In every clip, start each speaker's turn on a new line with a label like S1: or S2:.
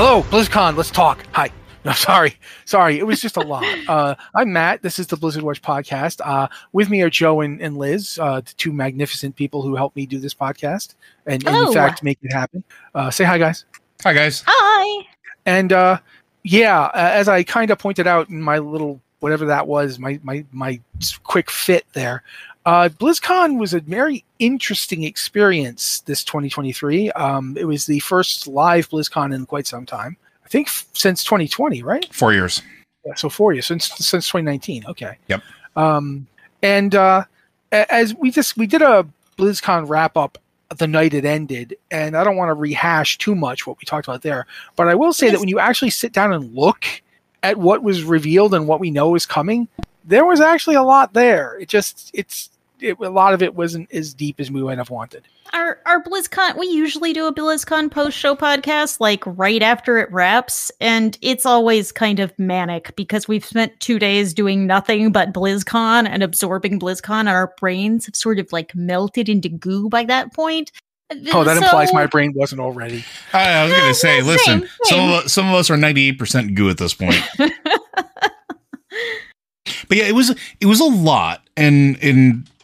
S1: Hello, BlizzCon. Let's talk. Hi. No, sorry. It was just a lot. I'm Matt. This is the Blizzard Watch podcast. With me are Joe and Liz, the two magnificent people who helped me do this podcast and in fact make it happen. Say hi, guys.
S2: Hi, guys.
S3: Hi.
S1: And as I kind of pointed out in my little whatever that was, my quick fit there. BlizzCon was a very interesting experience this 2023. It was the first live BlizzCon in quite some time. I think since 2020, right?
S2: 4 years.
S1: Yeah, so 4 years since 2019. Okay.
S2: Yep.
S1: As we did a BlizzCon wrap up the night it ended, and I don't want to rehash too much what we talked about there, but I will say that when you actually sit down and look at what was revealed and what we know is coming, there was actually a lot there. A lot of it wasn't as deep as we might have wanted.
S3: Our BlizzCon, we usually do a BlizzCon post-show podcast like right after it wraps, and it's always kind of manic because we've spent 2 days doing nothing but BlizzCon and absorbing BlizzCon, and our brains have sort of like melted into goo by that point.
S1: Oh, that implies my brain wasn't already.
S2: I was going to say, listen,
S3: same.
S2: some of us are 98% goo at this point. But yeah, it was a lot,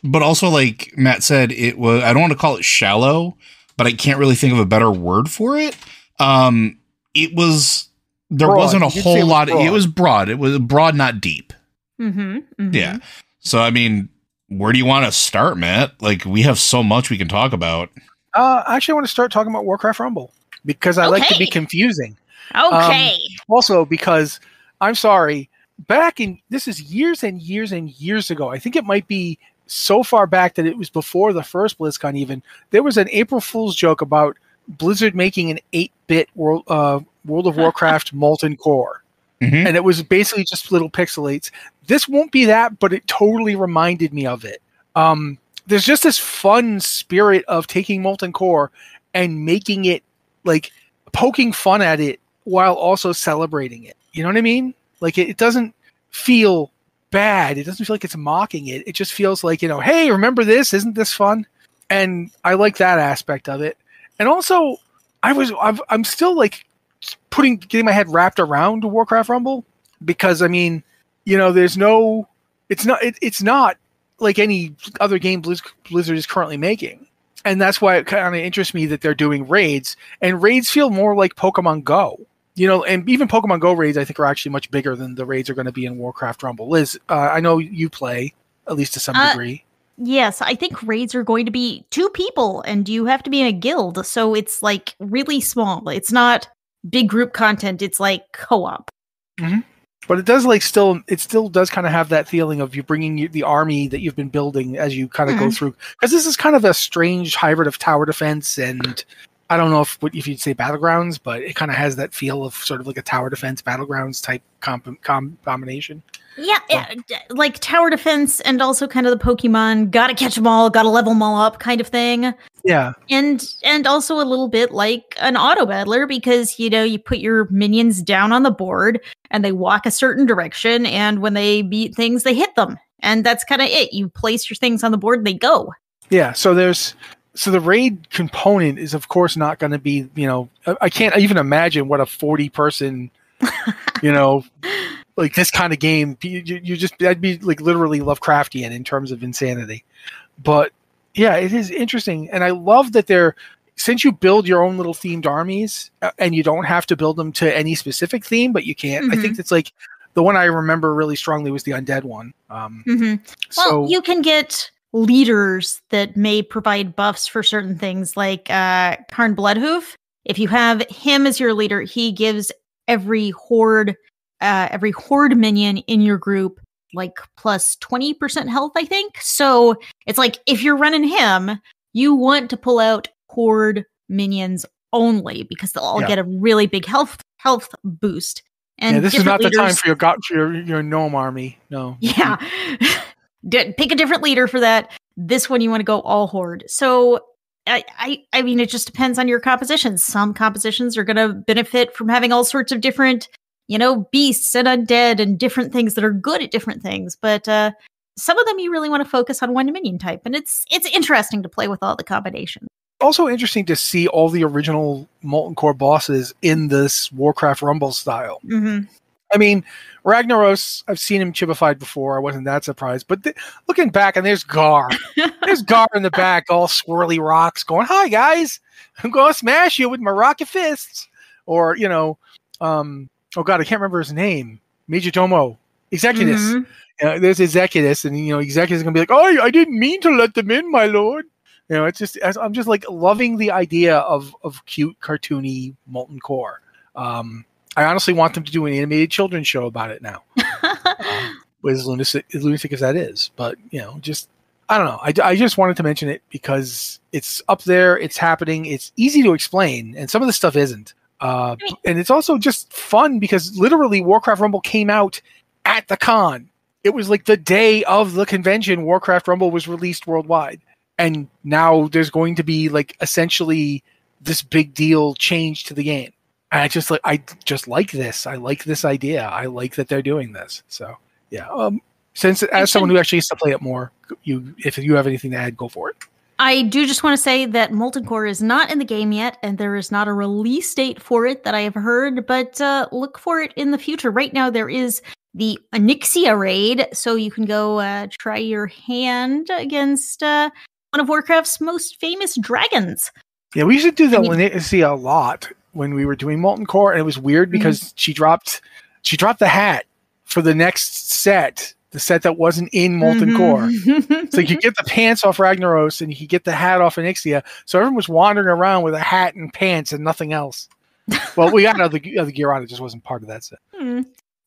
S2: but also, like Matt said, it was. I don't want to call it shallow, but I can't really think of a better word for it. It was. There
S1: broad.
S2: wasn't a whole lot.
S1: Broad.
S2: It was broad. It was broad, not deep.
S3: Mm-hmm, mm-hmm.
S2: Yeah. So I mean, where do you want to start, Matt? Like, we have so much we can talk about.
S1: Actually, I want to start talking about Warcraft Rumble because I like to be confusing.
S3: Okay.
S1: Also, because I'm sorry, this is years and years and years ago. I think it might be so far back that it was before the first BlizzCon even. There was an April Fool's joke about Blizzard making an 8-bit World of Warcraft Molten Core.
S2: Mm-hmm.
S1: And it was basically just little pixelates. This won't be that, but it totally reminded me of it. There's just this fun spirit of taking Molten Core and making it, like, poking fun at it while also celebrating it. You know what I mean? Like, it doesn't feel bad. It doesn't feel like it's mocking it. It just feels like, hey, remember this? Isn't this fun? And I like that aspect of it. And also, I'm still like getting my head wrapped around Warcraft Rumble because I mean, it's not like any other game Blizzard is currently making. And that's why it kind of interests me that they're doing raids, and raids feel more like Pokemon Go. And even Pokemon Go raids, I think, are actually much bigger than the raids are going to be in Warcraft Rumble. Liz, I know you play, at least to some degree.
S3: Yes, I think raids are going to be 2 people, and you have to be in a guild, so it's, like, really small. It's not big group content, it's, like, co-op.
S1: Mm-hmm. But it does, still does kind of have that feeling of you bringing the army that you've been building as you kind of go through. Because this is kind of a strange hybrid of tower defense and... I don't know if you'd say Battlegrounds, but it kind of has that feel of sort of like a tower defense Battlegrounds type combination.
S3: Yeah, like tower defense and also kind of the Pokemon, gotta catch them all, gotta level them all up kind of thing.
S1: Yeah.
S3: And also a little bit like an auto battler because, you put your minions down on the board and they walk a certain direction, and when they beat things, they hit them. And that's kind of it. You place your things on the board and they go. Yeah,
S1: So the raid component is, of course, not going to be, I can't even imagine what a 40-person, like this kind of game, that'd be like literally Lovecraftian in terms of insanity. But yeah, it is interesting. And I love that since you build your own little themed armies and you don't have to build them to any specific theme, but you can. Mm-hmm. I think it's like the one I remember really strongly was the undead one.
S3: Well, you can get leaders that may provide buffs for certain things, like Karn Bloodhoof. If you have him as your leader, he gives every horde minion in your group like plus 20% health, I think. So it's like if you're running him, you want to pull out horde minions only because they'll all get a really big health boost. And
S1: this is not the time for your gnome army. No.
S3: Yeah. Pick a different leader for that. This one you want to go all horde. So I mean, it just depends on your compositions. Some compositions are going to benefit from having all sorts of different, beasts and undead and different things that are good at different things. But some of them you really want to focus on one minion type, and it's interesting to play with all the combinations.
S1: Also interesting to see all the original Molten Core bosses in this Warcraft Rumble style.
S3: Mm-hmm.
S1: I mean, Ragnaros, I've seen him chibified before. I wasn't that surprised. But looking back, and there's Gar. There's Gar in the back, all swirly rocks, going, "Hi, guys. I'm going to smash you with my rocket fists." Or, oh, God, I can't remember his name. Major Domo. Executus. Mm-hmm. There's Executus, and, Executus is going to be like, "Oh, I didn't mean to let them in, my lord." It's just, I'm just like loving the idea of cute, cartoony Molten Core. I honestly want them to do an animated children's show about it now. As lunatic as that is. But, just, I don't know. I just wanted to mention it because it's up there, it's happening, it's easy to explain, and some of the stuff isn't. And it's also just fun because literally Warcraft Rumble came out at the con. It was like the day of the convention Warcraft Rumble was released worldwide. And now there's going to be like essentially this big deal change to the game. And I just like this. I like this idea. I like that they're doing this. So yeah. As someone who actually used to play it more, if you have anything to add, go for it.
S3: I do just want to say that Molten Core is not in the game yet, and there is not a release date for it that I have heard, but look for it in the future. Right now there is the Onyxia raid, so you can go try your hand against one of Warcraft's most famous dragons.
S1: Yeah, we used to do the Onyxia a lot when we were doing Molten Core, and it was weird because she dropped the hat for the next set, the set that wasn't in Molten Core. So you could get the pants off Ragnaros and you could get the hat off Onyxia. So everyone was wandering around with a hat and pants and nothing else. Well, we got other gear on, it just wasn't part of that set.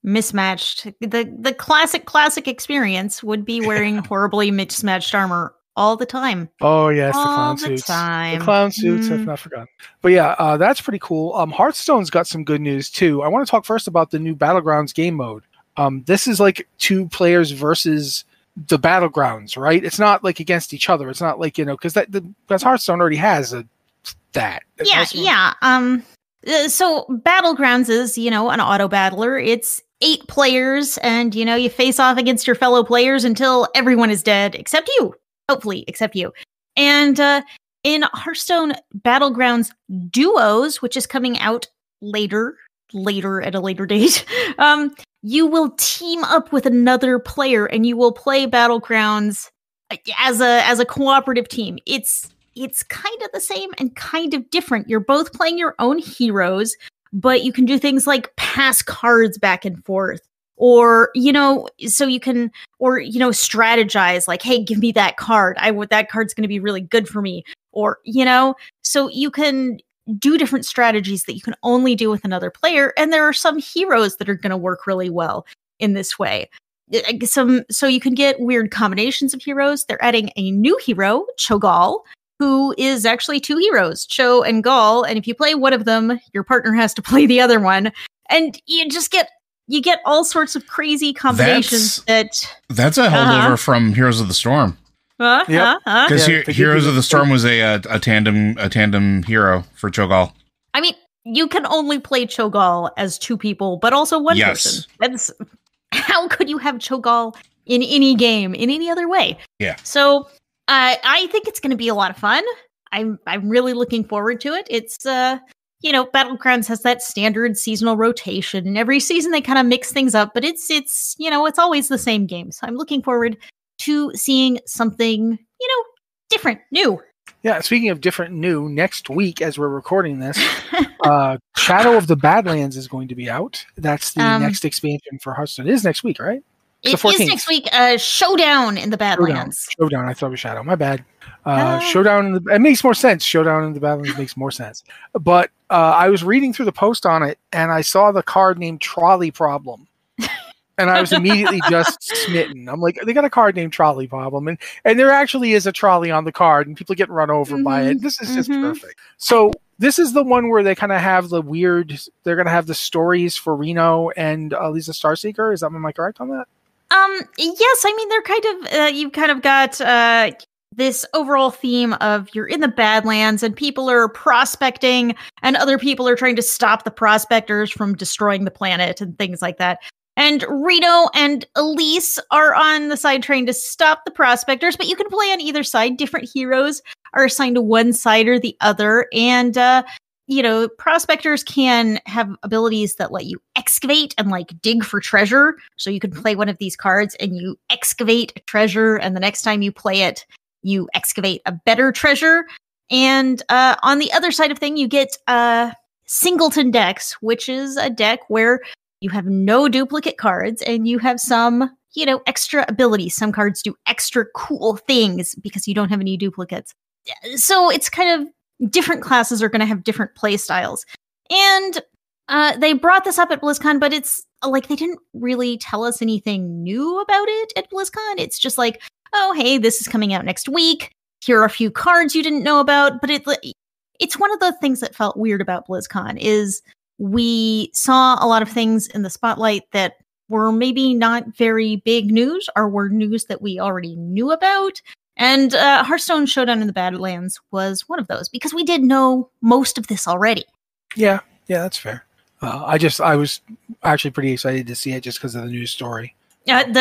S3: Mismatched. The classic experience would be wearing horribly mismatched armor all the time.
S1: Oh yes, the clown suits. The clown suits, I've not forgotten. But yeah, that's pretty cool. Hearthstone's got some good news too. I want to talk first about the new Battlegrounds game mode. This is like 2 players versus the Battlegrounds, right? It's not like against each other. It's not like, because Hearthstone already has that.
S3: So Battlegrounds is, an auto battler. It's 8 players and, you face off against your fellow players until everyone is dead, except you. Hopefully, except you. And in Hearthstone Battlegrounds Duos, which is coming out later at a later date, you will team up with another player and you will play Battlegrounds as a cooperative team. It's kind of the same and kind of different. You're both playing your own heroes, but you can do things like pass cards back and forth. Or, so you can, strategize like, hey, give me that card. That card's going to be really good for me. Or, so you can do different strategies that you can only do with another player. And there are some heroes that are going to work really well in this way. So you can get weird combinations of heroes. They're adding a new hero, Cho'Gall, who is actually 2 heroes, Cho and Gall. And if you play one of them, your partner has to play the other one. And you get all sorts of crazy combinations.
S2: That's a holdover from Heroes of the Storm. Because Heroes of the Storm was a tandem hero for Cho'Gall.
S3: I mean, you can only play Cho'Gall as 2 people, but also one person. How could you have Cho'Gall in any game in any other way?
S2: Yeah.
S3: So I think it's going to be a lot of fun. I'm really looking forward to it. It's Battlegrounds has that standard seasonal rotation, and every season they kind of mix things up, but it's always the same game. So I'm looking forward to seeing something, different, new.
S1: Yeah, speaking of different, new, next week as we're recording this, Shadow of the Badlands is going to be out. That's the next expansion for Hearthstone. It is next week, right?
S3: It is next week. Showdown in the Badlands.
S1: Showdown. I thought it was Shadow. My bad. Showdown. It makes more sense. Showdown in the Badlands makes more sense. But I was reading through the post on it, and I saw the card named Trolley Problem. And I was immediately just smitten. I'm like, they got a card named Trolley Problem. And there actually is a trolley on the card, and people get run over by it. This is just perfect. So this is the one where they kind of have the weird, they're going to have the stories for Reno and Lisa Starseeker. Am I correct on that?
S3: Yes. I mean, they're kind of, you've kind of got this overall theme of you're in the Badlands and people are prospecting and other people are trying to stop the prospectors from destroying the planet and things like that. And Reno and Elise are on the side trying to stop the prospectors, but you can play on either side, different heroes. are assigned to one side or the other. And, prospectors can have abilities that let you excavate and like dig for treasure. So you can play one of these cards and you excavate a treasure. And the next time you play it, you excavate a better treasure. And on the other side of thing, you get Singleton decks, which is a deck where you have no duplicate cards and you have some, extra abilities. Some cards do extra cool things because you don't have any duplicates. So it's kind of different classes are going to have different play styles. And they brought this up at BlizzCon, but it's like they didn't really tell us anything new about it at BlizzCon. It's just like, oh, hey, this is coming out next week. Here are a few cards you didn't know about. But it's one of the things that felt weird about BlizzCon is we saw a lot of things in the spotlight that were maybe not very big news or were news that we already knew about. And Hearthstone Showdown in the Badlands was one of those because we did know most of this already.
S1: Yeah, that's fair. I was actually pretty excited to see it just because of the news story.
S3: And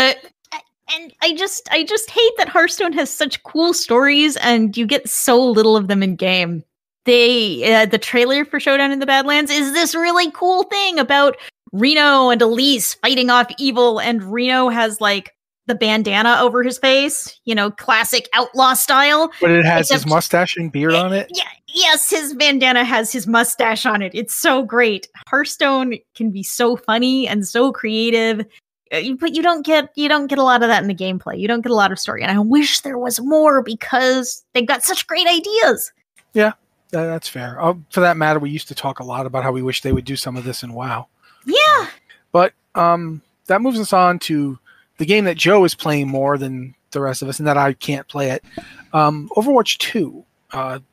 S3: I just hate that Hearthstone has such cool stories and you get so little of them in game. The trailer for Showdown in the Badlands is this really cool thing about Reno and Elise fighting off evil, and Reno has like the bandana over his face, classic outlaw style.
S1: But it has his mustache and beard on it?
S3: Yeah, yes, his bandana has his mustache on it. It's so great. Hearthstone can be so funny and so creative, but you don't get a lot of that in the gameplay. You don't get a lot of story, and I wish there was more because they've got such great ideas.
S1: Yeah, that's fair. For that matter, we used to talk a lot about how we wish they would do some of this in WoW.
S3: Yeah.
S1: But that moves us on to the game that Joe is playing more than the rest of us, and that I can't play it. Overwatch 2.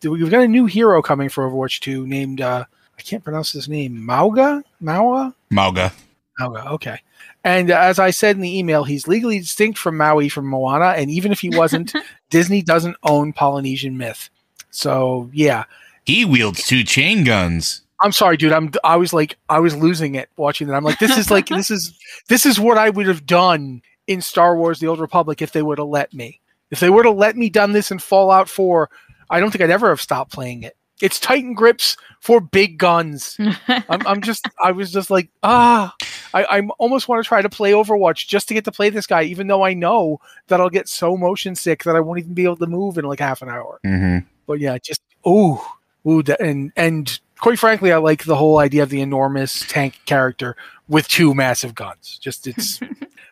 S1: We've got a new hero coming for Overwatch 2 named, I can't pronounce his name, Mauga?
S2: Mauga,
S1: okay. And as I said in the email, he's legally distinct from Maui from Moana, and even if he wasn't, Disney doesn't own Polynesian myth. So, yeah.
S2: He wields 2 chain guns.
S1: I'm sorry, dude. I was losing it watching that. I'm like, this is what I would have done in Star Wars: The Old Republic if they would have let me. If they would have let me done this in Fallout 4, I don't think I'd ever have stopped playing it. It's Titan grips for big guns. I was just like, I almost want to try to play Overwatch just to get to play this guy, even though I know that I'll get so motion sick that I won't even be able to move in like half an hour.
S2: Mm-hmm.
S1: But yeah, just and quite frankly, I like the whole idea of the enormous tank character with 2 massive guns. Just it's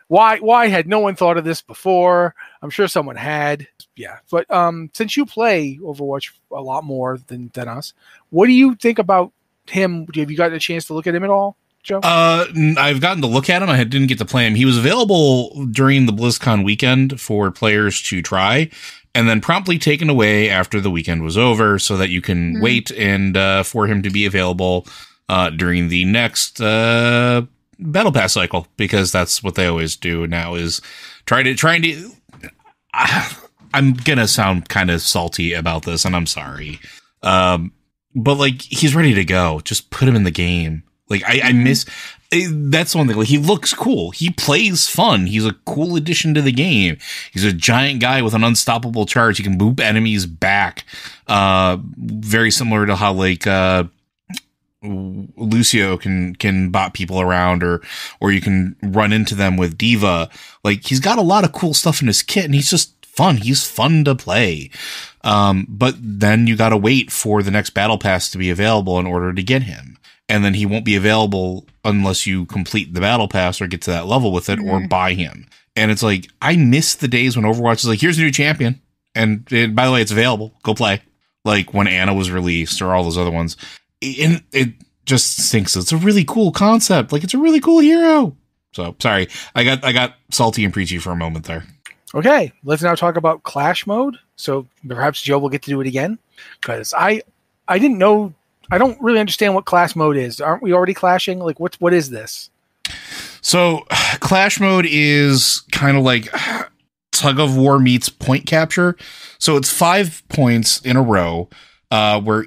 S1: why had no one thought of this before? I'm sure someone had. Yeah, but since you play Overwatch a lot more than us, what do you think about him? Have you gotten a chance to look at him at all, Joe?
S2: I've gotten to look at him. I didn't get to play him. He was available during the BlizzCon weekend for players to try, and then promptly taken away after the weekend was over so that you can wait and for him to be available during the next Battle Pass cycle, because that's what they always do now is trying to I'm gonna sound kind of salty about this, and I'm sorry. But like, he's ready to go. Just put him in the game. Like I miss that's one thing. Like, he looks cool. He plays fun. He's a cool addition to the game. He's a giant guy with an unstoppable charge. He can boop enemies back. Very similar to how like Lucio can bot people around, or you can run into them with Diva. Like, he's got a lot of cool stuff in his kit, and he's just fun. He's fun to play. But then you got to wait for the next battle pass to be available in order to get him. And then he won't be available unless you complete the battle pass or get to that level with it or buy him. And it's like, I miss the days when Overwatch is like, here's a new champion. And by the way, it's available. Go play. Like when Ana was released or all those other ones. And it just stinks. It's a really cool concept. Like, it's a really cool hero. So sorry, I got salty and preachy for a moment there.
S1: Okay, let's now talk about Clash mode. So perhaps Joe will get to do it again, because I didn't know. I don't really understand what Clash mode is. Aren't we already clashing? Like, what is this?
S2: So Clash mode is kind of like tug of war meets point capture. So it's 5 points in a row, where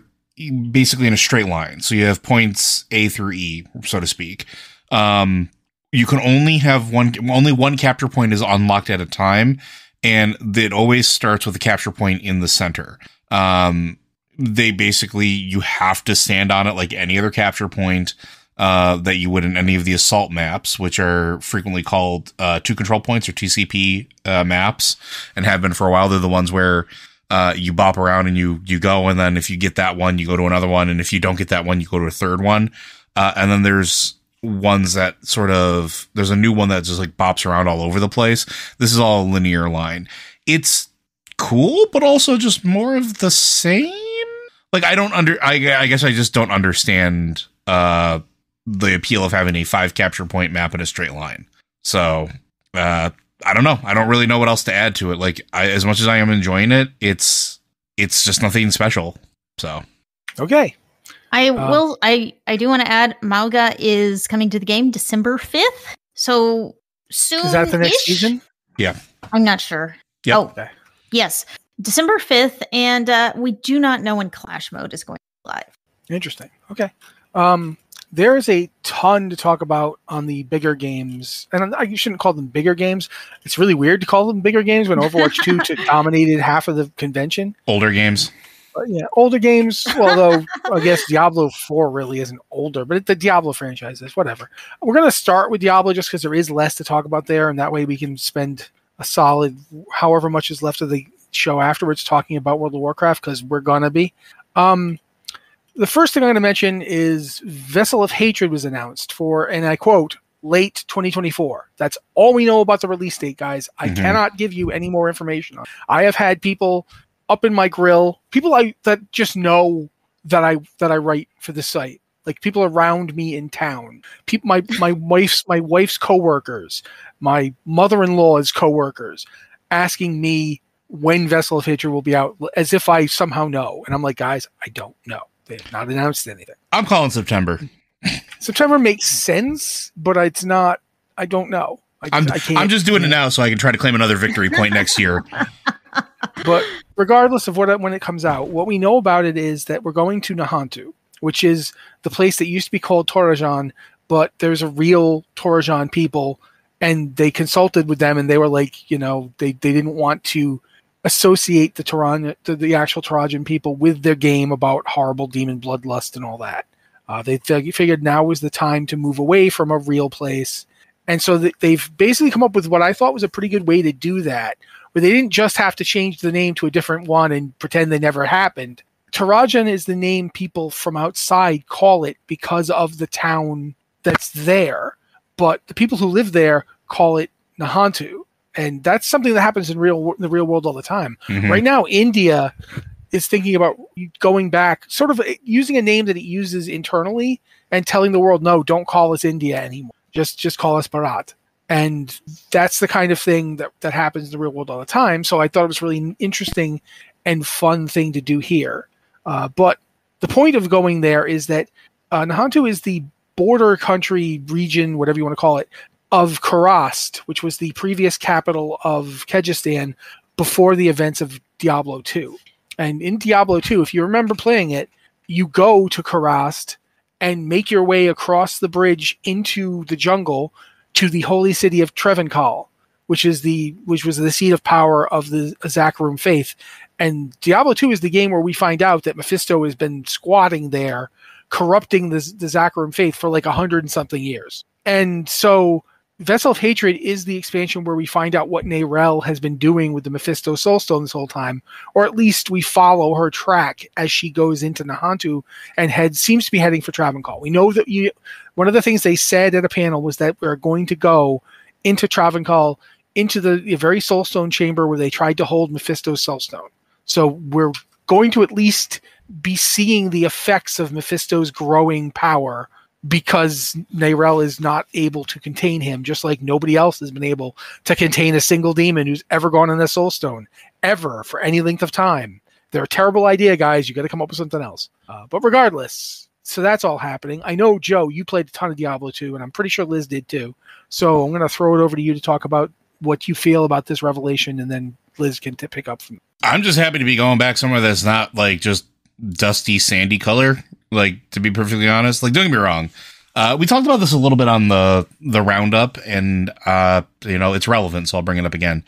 S2: basically in a straight line. So you have points A through E, so to speak. You can only have only one capture point is unlocked at a time. and it always starts with a capture point in the center. They basically, you have to stand on it like any other capture point that you would in any of the assault maps, which are frequently called 2 control points or TCP maps, and have been for a while. They're the ones where you bop around and you go, and then if you get that one, you go to another one, and if you don't get that one, you go to a third one. And then there's ones that there's a new one that just like bops around all over the place. This is all a linear line. It's cool, but also just more of the same. Like, I guess I just don't understand the appeal of having a 5 capture point map in a straight line. So, I don't know. I don't really know what else to add to it. Like, as much as I am enjoying it, it's just nothing special. So,
S1: okay.
S3: I do want to add, Mauga is coming to the game December 5th. So soon.
S1: Is that the next season?
S2: Yeah.
S3: I'm not sure.
S2: Yep.
S3: Oh,
S1: okay.
S3: Yes. December 5th. And we do not know when Clash Mode is going to be live.
S1: Interesting. Okay. There is a ton to talk about on the bigger games. And you shouldn't call them bigger games. It's really weird to call them bigger games when Overwatch 2 dominated half of the convention.
S2: Older games.
S1: Yeah, older games. Although I guess Diablo 4 really isn't older, but the Diablo franchise is, whatever. We're going to start with Diablo just because there is less to talk about there, and that way we can spend a solid however much is left of the show afterwards talking about World of Warcraft, because we're going to be. The first thing I'm going to mention is Vessel of Hatred was announced for, and I quote, late 2024. That's all we know about the release date, guys. I cannot give you any more information on it. I have had people up in my grill, people that just know that I write for the site, like people around me in town, people, my wife's coworkers, my mother-in-law's coworkers, asking me when Vessel of Hatred will be out, as if I somehow know. And I'm like, guys, I don't know. They have not announced anything.
S2: I'm calling September.
S1: September makes sense, but it's not. I don't know.
S2: I'm just doing it now so I can try to claim another victory point next year.
S1: But regardless of when it comes out, what we know about it is that we're going to Nahantu, which is the place that used to be called Torajan, but there's a real Torajan people, and they consulted with them, and they were like, they didn't want to associate the actual Torajan people with their game about horrible demon bloodlust and all that. They figured now was the time to move away from a real place. And so they've basically come up with what I thought was a pretty good way to do that, where they didn't just have to change the name to a different one and pretend they never happened. Torajan is the name people from outside call it because of the town that's there. But the people who live there call it Nahantu. And that's something that happens in the real world all the time. Mm-hmm. Right now, India is thinking about going back, sort of using a name that it uses internally and telling the world, no, don't call us India anymore. Just call us Bharat. And that's the kind of thing that happens in the real world all the time. So I thought it was really interesting and fun thing to do here. But the point of going there is that Nahantu is the border country region, whatever you want to call it, of Karast, which was the previous capital of Kyrgyzstan before the events of Diablo 2. And in Diablo 2, if you remember playing it, you go to Karast and make your way across the bridge into the jungle to the holy city of Trevenkal, which was the seat of power of the Zakarum faith. And Diablo 2 is the game where we find out that Mephisto has been squatting there, corrupting the Zakarum faith for like 100 and something years. And so Vessel of Hatred is the expansion where we find out what Neyrelle has been doing with the Mephisto Soulstone this whole time, or at least we follow her track as she goes into Nahantu and seems to be heading for Travancore. We know that one of the things they said at a panel was that we're going to go into Travancore, into the very Soulstone chamber where they tried to hold Mephisto's Soulstone. So we're going to at least be seeing the effects of Mephisto's growing power, because Neyrelle is not able to contain him, just like nobody else has been able to contain a single demon who's ever gone in the Soulstone, ever, for any length of time. They're a terrible idea, guys. You got to come up with something else. But regardless, so that's all happening. I know, Joe, you played a ton of Diablo 2, and I'm pretty sure Liz did too. So I'm going to throw it over to you to talk about what you feel about this revelation, and then Liz can pick up from there.
S2: I'm just happy to be going back somewhere that's not like just dusty, sandy color. Like, to be perfectly honest, like, don't get me wrong. We talked about this a little bit on the roundup, and it's relevant, so I'll bring it up again.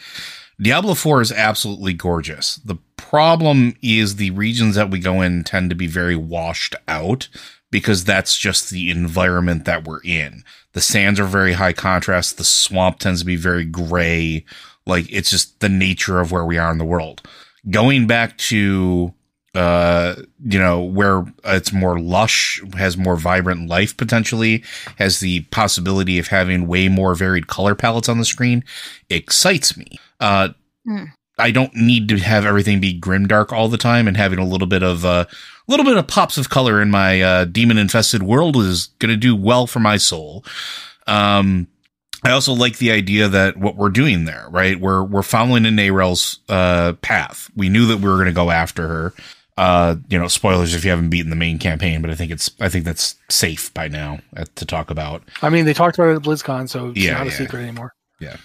S2: Diablo 4 is absolutely gorgeous. The problem is the regions that we go in tend to be very washed out because that's just the environment that we're in. The sands are very high contrast. The swamp tends to be very gray. Like, it's just the nature of where we are in the world. Going back to where it's more lush, has more vibrant life potentially, has the possibility of having way more varied color palettes on the screen, excites me. I don't need to have everything be grimdark all the time, and having a little bit of pops of color in my demon infested world is going to do well for my soul. I also like the idea that what we're doing there, right? We're following in Nayrel's path. We knew that we were going to go after her. Spoilers if you haven't beaten the main campaign, but I think that's safe by now to talk about.
S1: I mean, they talked about it at BlizzCon, so it's not a secret anymore.
S2: Yeah.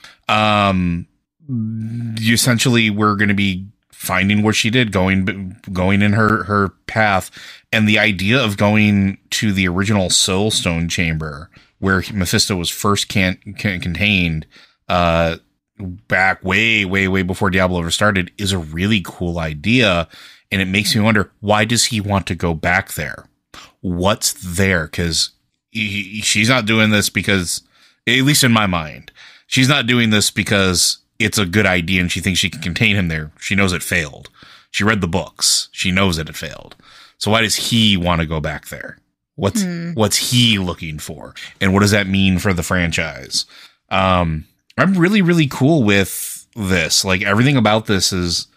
S2: Essentially, we're going to be finding what she did, going in her path, and the idea of going to the original Soulstone chamber where Mephisto was first contained, back way before Diablo ever started, is a really cool idea. And it makes me wonder, why does he want to go back there? What's there? Because she's not doing this because, at least in my mind, she's not doing this because it's a good idea and she thinks she can contain him there. She knows it failed. She read the books. She knows that it failed. So why does he want to go back there? What's he looking for? And what does that mean for the franchise? I'm really, really cool with this. Like, everything about this is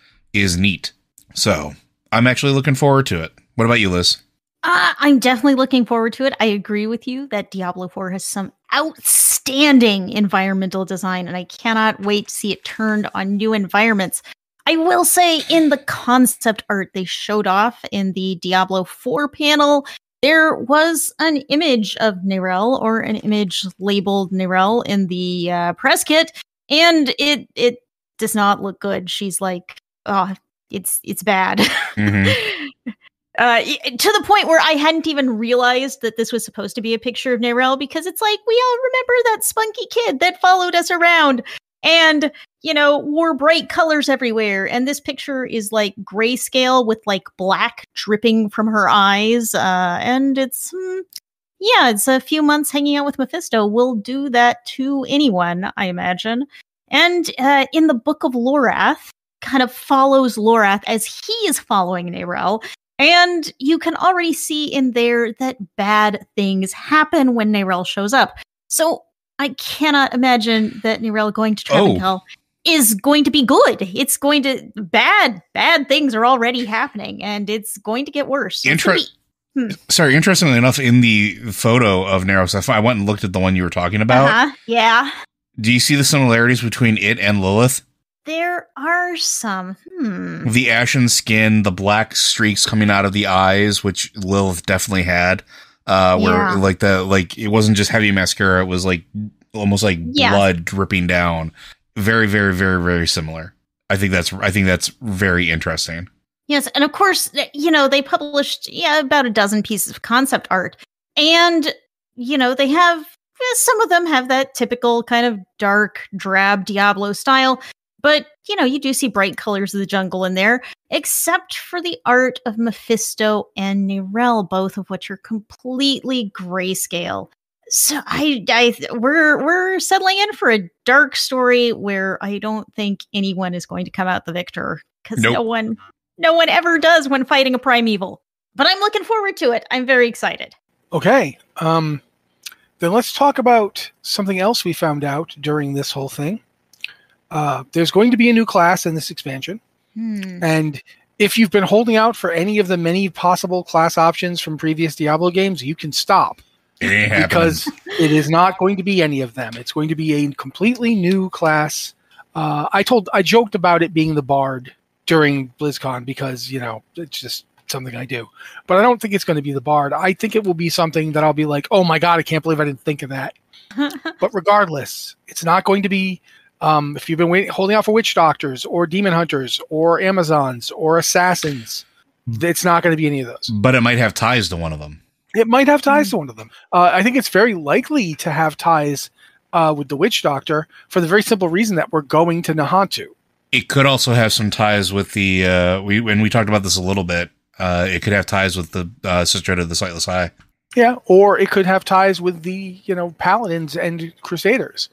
S2: neat. So I'm actually looking forward to it. What about you, Liz?
S3: I'm definitely looking forward to it. I agree with you that Diablo 4 has some outstanding environmental design, and I cannot wait to see it turned on new environments. I will say, in the concept art they showed off in the Diablo 4 panel, there was an image of Nayrel, or an image labeled Nayrel, in the press kit, and it does not look good. She's like, it's bad. Mm-hmm. To the point where I hadn't even realized that this was supposed to be a picture of Nayrel, because it's like, we all remember that spunky kid that followed us around and, wore bright colors everywhere. And this picture is like grayscale with like black dripping from her eyes. And it's a few months hanging out with Mephisto will do that to anyone, I imagine. And in the Book of Lorath, kind of follows Lorath as he is following Nayrel. And you can already see in there that bad things happen when Nayrel shows up. So I cannot imagine that Nayrel going to Travancore is going to be good. It's going to bad things are already happening, and it's going to get worse.
S2: Sorry, interestingly enough, in the photo of Nayrel, I went and looked at the one you were talking about.
S3: Yeah.
S2: Do you see the similarities between it and Lilith?
S3: There are some.
S2: The ashen skin, the black streaks coming out of the eyes, which Lilith definitely had. Where it wasn't just heavy mascara; it was like almost like blood dripping down. Very, very, very, very similar. I think that's very interesting.
S3: Yes, and of course, they published about a dozen pieces of concept art, and they have some of them have that typical kind of dark, drab Diablo style. But, you do see bright colors of the jungle in there, except for the art of Mephisto and Nayrel, both of which are completely grayscale. So we're settling in for a dark story where I don't think anyone is going to come out the victor, because no one ever does when fighting a primeval. But I'm looking forward to it. I'm very excited.
S1: Okay. Then let's talk about something else we found out during this whole thing. There's going to be a new class in this expansion. And if you've been holding out for any of the many possible class options from previous Diablo games, you can stop.
S2: It ain't happening.
S1: Because it is not going to be any of them. It's going to be a completely new class. I joked about it being the Bard during BlizzCon because, it's just something I do. But I don't think it's going to be the Bard. I think it will be something that I'll be like, oh my God, I can't believe I didn't think of that. But regardless, it's not going to be... if you've been holding out for witch doctors or demon hunters or Amazons or assassins, it's not going to be any of those.
S2: But it might have ties to one of them.
S1: It might have ties to one of them. I think it's very likely to have ties with the Witch Doctor for the very simple reason that we're going to Nahantu.
S2: It could also have some ties with the we talked about this a little bit. It could have ties with the Sisterhood of the Sightless Eye.
S1: Yeah, or it could have ties with the Paladins and Crusaders,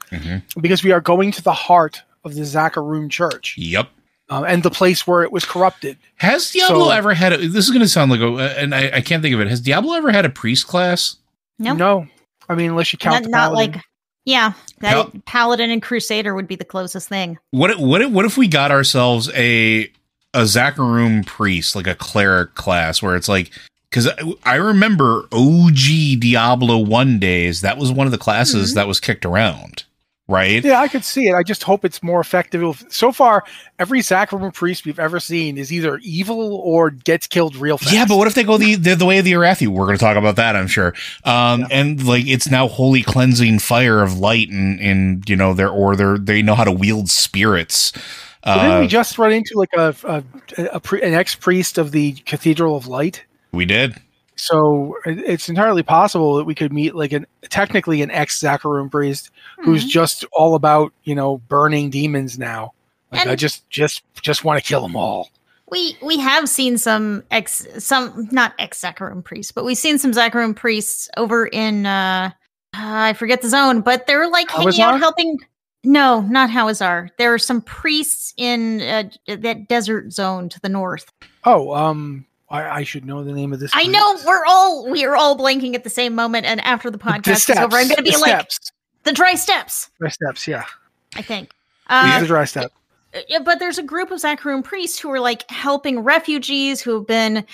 S1: because we are going to the heart of the Zakarum Church.
S2: Yep.
S1: And the place where it was corrupted.
S2: Has Diablo ever had this is going to sound like and I can't think of it. Has Diablo ever had a priest class?
S1: No. I mean, unless you count the Paladin.
S3: Paladin and Crusader would be the closest thing.
S2: What if we got ourselves a Zakarum priest, like a cleric class, where it's like, because I remember OG Diablo 1 days, that was one of the classes that was kicked around. Right?
S1: Yeah, I could see it. I just hope it's more effective. So far, every Zakarum priest we've ever seen is either evil or gets killed real fast.
S2: Yeah, but what if they go the way of the Arathi? We're going to talk about that, I'm sure. And like it's now holy cleansing fire of light, and they know how to wield spirits.
S1: Didn't we just run into like an ex-priest of the Cathedral of Light?
S2: We did.
S1: So it's entirely possible that we could meet like technically an ex-Zakarum priest who's just all about, burning demons now. Like, and I just want to kill them all.
S3: We have seen some not ex-Zakarum priests, but we've seen some Zakarum priests over in I forget the zone, but they're like hanging out helping. No, not Hawazar. There are some priests in that desert zone to the north.
S1: Oh, I should know the name of this.
S3: I know we are all blanking at the same moment, and after the podcast is over, I'm going to be like the dry steps.
S1: Dry steps, yeah.
S3: I think
S1: the dry step.
S3: But there's a group of Zakarum priests who are like helping refugees who have been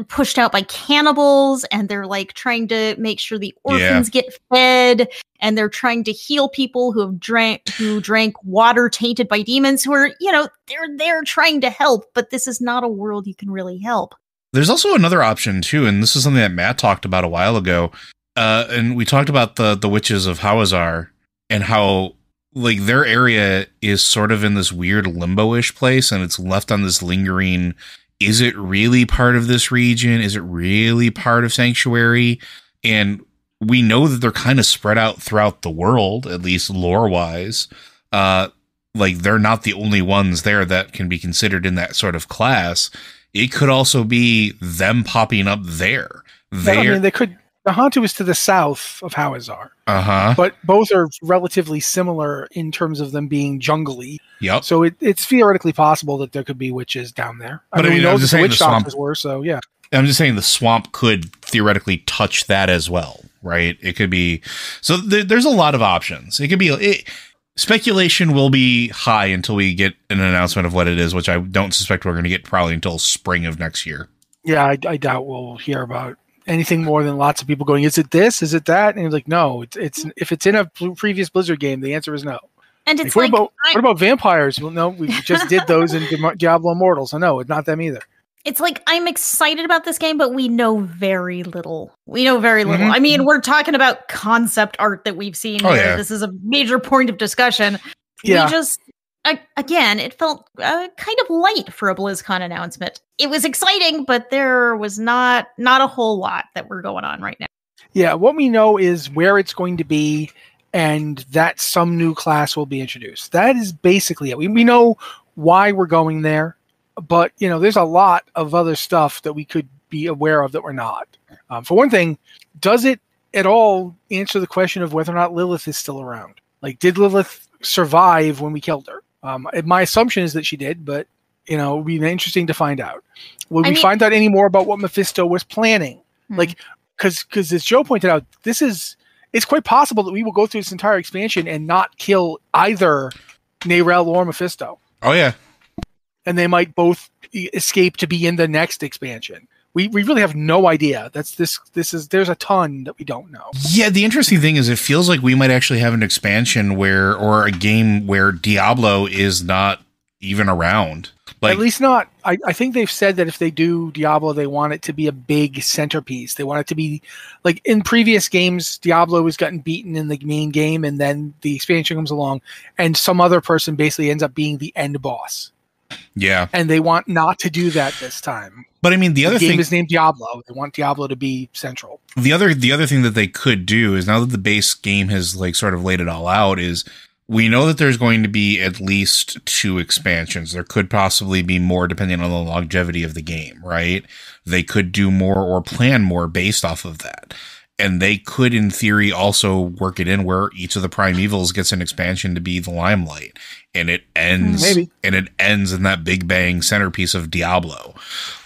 S3: pushed out by cannibals, and they're like trying to make sure the orphans get fed, and they're trying to heal people who drank water tainted by demons. Who are they're trying to help, but this is not a world you can really help.
S2: There's also another option too, and this is something that Matt talked about a while ago. And we talked about the witches of Hawazar and how like their area is sort of in this weird limbo-ish place, and it's left on this lingering. Is it really part of this region? Is it really part of Sanctuary? And we know that they're kind of spread out throughout the world, at least lore-wise. Like they're not the only ones there that can be considered in that sort of class. It could also be them popping up there.
S1: They could. The Hantu is to the south of Hawazar. But both are relatively similar in terms of them being jungly.
S2: Yep.
S1: So it's theoretically possible that there could be witches down there.
S2: But we know
S1: the witch doctors were, so yeah.
S2: I'm just saying the swamp could theoretically touch that as well, right? It could be. So there's a lot of options. It could be. Speculation will be high until we get an announcement of what it is, which I don't suspect we're going to get probably until spring of next year.
S1: Yeah, I doubt we'll hear about anything more than lots of people going, is it this? Is it that? And it's like, no, it's if it's in a previous Blizzard game, the answer is no.
S3: And it's
S1: what about vampires? Well, no, we just did those in Diablo Immortal, so no, it's not them either.
S3: It's like, I'm excited about this game, but we know very little. I mean, we're talking about concept art that we've seen here. Yeah. This is a major point of discussion.
S1: Yeah.
S3: We just, again, it felt kind of light for a BlizzCon announcement. It was exciting, but there was not a whole lot that we're going on right now.
S1: Yeah, what we know is where it's going to be and that some new class will be introduced. That is basically it. We know why we're going there. But, there's a lot of other stuff that we could be aware of that we're not. For one thing, does it at all answer the question of whether or not Lilith is still around? Like, did Lilith survive when we killed her? My assumption is that she did, but, it would be interesting to find out. Will we find out any more about what Mephisto was planning? Like, because as Joe pointed out, it's quite possible that we will go through this entire expansion and not kill either Neyrelle or Mephisto.
S2: Oh, yeah.
S1: And they might both escape to be in the next expansion. We really have no idea. There's a ton that we don't know.
S2: Yeah, the interesting thing is it feels like we might actually have an expansion or a game where Diablo is not even around. Like,
S1: at least not. I think they've said that if they do Diablo, they want it to be a big centerpiece. They want it to be like in previous games, Diablo has gotten beaten in the main game, and then the expansion comes along, and some other person basically ends up being the end boss.
S2: Yeah.
S1: And they want not to do that this time.
S2: But I mean, the other
S1: game
S2: thing
S1: is named Diablo. They want Diablo to be central.
S2: The other thing that they could do is, now that the base game has like sort of laid it all out, is we know that there's going to be at least 2 expansions. There could possibly be more depending on the longevity of the game, right? They could do more or plan more based off of that. And they could, in theory, also work it in where each of the Primevals gets an expansion to be the Limelight. And it ends, in that big bang centerpiece of Diablo.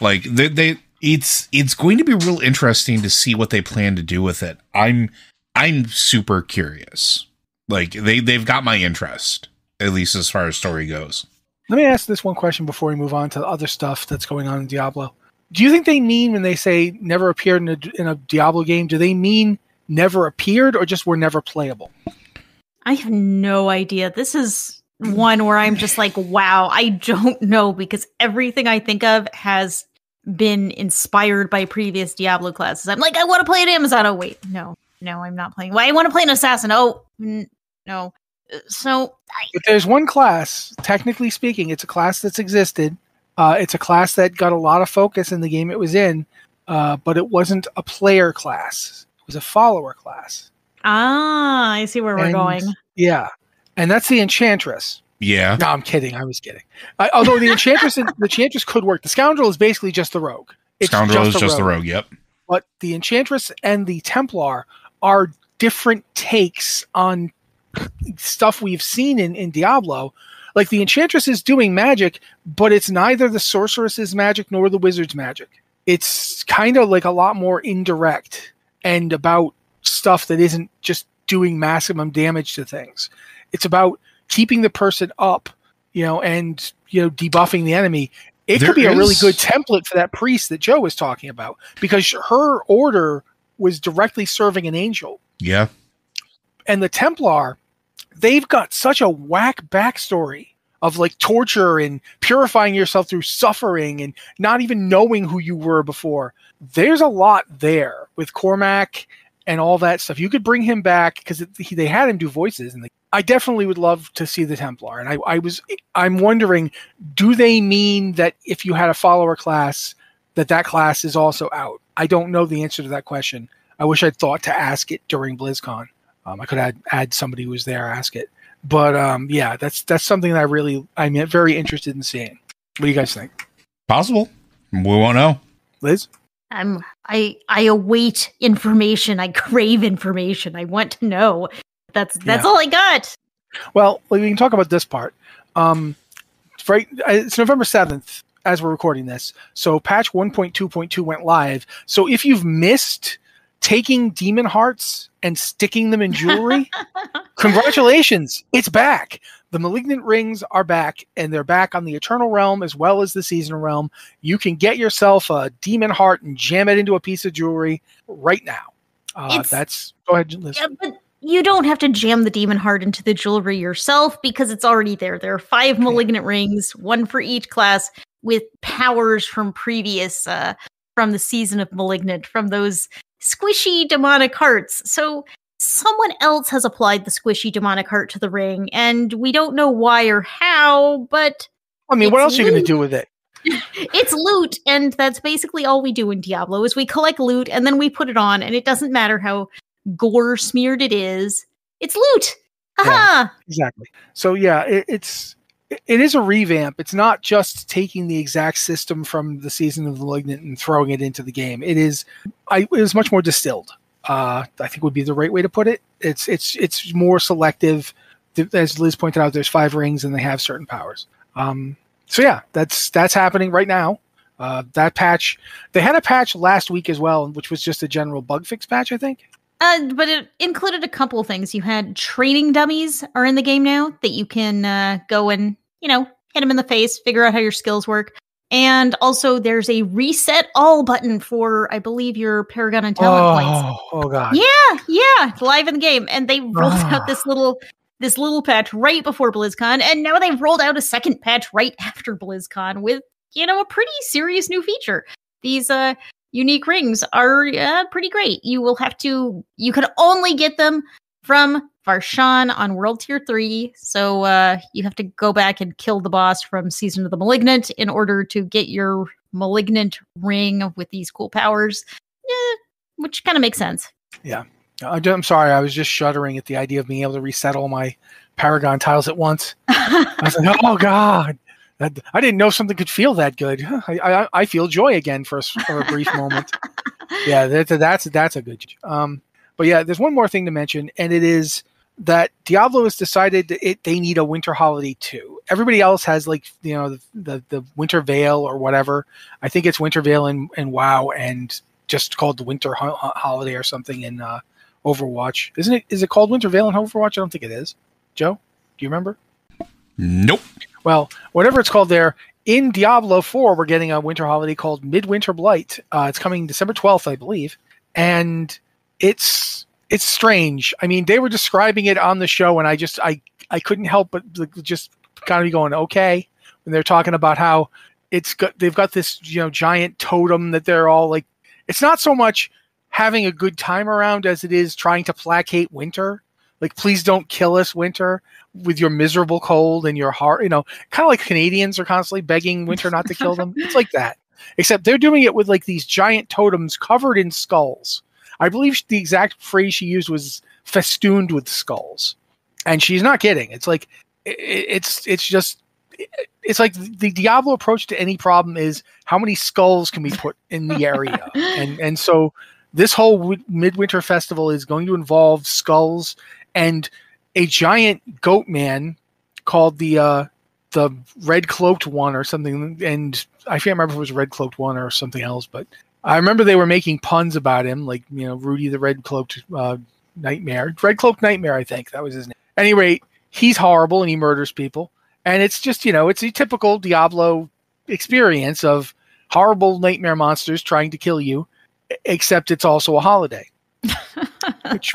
S2: Like, it's going to be real interesting to see what they plan to do with it. I'm super curious. Like, they've got my interest, at least as far as story goes.
S1: Let me ask this one question before we move on to the other stuff that's going on in Diablo. Do you think they mean, when they say never appeared in a Diablo game, do they mean never appeared or just were never playable?
S3: I have no idea. This is one where I'm just like, wow, I don't know, because everything I think of has been inspired by previous Diablo classes. I'm like, I want to play an Amazon. Oh, wait, no, I'm not playing. Well, I want to play an Assassin. Oh, no. So
S1: but there's one class, technically speaking, it's a class that's existed. It's a class that got a lot of focus in the game it was in, but it wasn't a player class. It was a follower class.
S3: Ah, I see where we're going.
S1: Yeah. And that's the Enchantress.
S2: Yeah.
S1: No, I'm kidding. I was kidding. Although the Enchantress could work. The Scoundrel is basically just the rogue.
S2: Scoundrel is just the rogue, yep.
S1: But the Enchantress and the Templar are different takes on stuff we've seen in Diablo. Like, the Enchantress is doing magic, but it's neither the Sorceress's magic nor the Wizard's magic. It's kind of like a lot more indirect and about stuff that isn't just doing maximum damage to things. It's about keeping the person up, and debuffing the enemy. It could be a really good template for that priest that Joe was talking about, because her order was directly serving an angel.
S2: Yeah.
S1: And the Templar, they've got such a whack backstory of like torture and purifying yourself through suffering and not even knowing who you were before. There's a lot there with Cormac and all that stuff. You could bring him back, because they had him do voices, and I definitely would love to see the Templar. And I'm wondering, do they mean that if you had a follower class, that class is also out? I don't know the answer to that question. I wish I'd thought to ask it during BlizzCon. I could add somebody who was there, ask it. But yeah, that's something that I'm very interested in seeing. What do you guys think?
S2: Possible. We won't know.
S1: Liz?
S3: I await information. I crave information. I want to know. That's all I got.
S1: Well, we can talk about this part. It's November 7th as we're recording this. So patch 1.2.2 went live. So if you've missed taking demon hearts and sticking them in jewelry, congratulations, it's back. The malignant rings are back, and they're back on the Eternal Realm as well as the Seasonal Realm. You can get yourself a demon heart and jam it into a piece of jewelry right now. Go ahead, Liz.
S3: Yeah, but you don't have to jam the demon heart into the jewelry yourself, because it's already there. There are 5 malignant rings, 1 for each class, with powers from previous, from the season of Malignant, from those squishy demonic hearts. So someone else has applied the squishy demonic heart to the ring, and we don't know why or how, but
S1: I mean, what else are you going to do with it?
S3: It's loot, and that's basically all we do in Diablo, is we collect loot, and then we put it on, and it doesn't matter how gore smeared it is. It's loot! Haha!
S1: Yeah, exactly. So yeah, it is a revamp. It's not just taking the exact system from the Season of the Malignant and throwing it into the game. It is much more distilled. I think would be the right way to put it. It's more selective. As Liz pointed out, there's 5 rings and they have certain powers. So yeah, that's happening right now. That patch, they had a patch last week as well, which was just a general bug fix patch, I think.
S3: But it included a couple of things. You had training dummies are in the game now that you can go and, hit them in the face, figure out how your skills work. And also there's a reset all button for, I believe, your Paragon and Talent points.
S1: Oh god.
S3: Yeah, it's live in the game. And they rolled out this little patch right before BlizzCon, and now they've rolled out a second patch right after BlizzCon with, a pretty serious new feature. These unique rings are pretty great. You can only get them from Varshan on World Tier 3. So you have to go back and kill the boss from Season of the Malignant in order to get your Malignant ring with these cool powers. Which kind of makes sense.
S1: Yeah. I'm sorry. I was just shuddering at the idea of being able to reset all my Paragon tiles at once. I was like, oh, God. I didn't know something could feel that good. I feel joy again for a brief moment. Yeah, that's a good. But yeah, there's one more thing to mention, and it is that Diablo has decided they need a winter holiday too. Everybody else has the Winter Veil or whatever. I think it's Winter Veil and WoW, and just called the Winter Holiday or something in Overwatch. Isn't it? Is it called Winter Veil in Overwatch? I don't think it is. Joe, do you remember?
S2: Nope.
S1: Well, whatever it's called there, in Diablo 4, we're getting a winter holiday called Midwinter Blight. It's coming December 12th, I believe. And it's strange. I mean, they were describing it on the show, and I couldn't help but just kind of be going, okay. When they're talking about how they've got this giant totem that they're all like, it's not so much having a good time around as it is trying to placate winter. Like, please don't kill us, winter, with your miserable cold and your heart. Kind of like Canadians are constantly begging winter not to kill them. It's like that. Except they're doing it with like these giant totems covered in skulls. I believe the exact phrase she used was festooned with skulls. And she's not kidding. It's like, it's like the Diablo approach to any problem is how many skulls can we put in the area. And so this whole Midwinter Festival is going to involve skulls and a giant goat man called the Red Cloaked One or something. And I can't remember if it was Red Cloaked One or something else, but I remember they were making puns about him, like, Rudy the Red Cloaked Nightmare. Red Cloaked Nightmare, I think. That was his name. At any rate, he's horrible and he murders people. And it's just, it's a typical Diablo experience of horrible nightmare monsters trying to kill you, except it's also a holiday.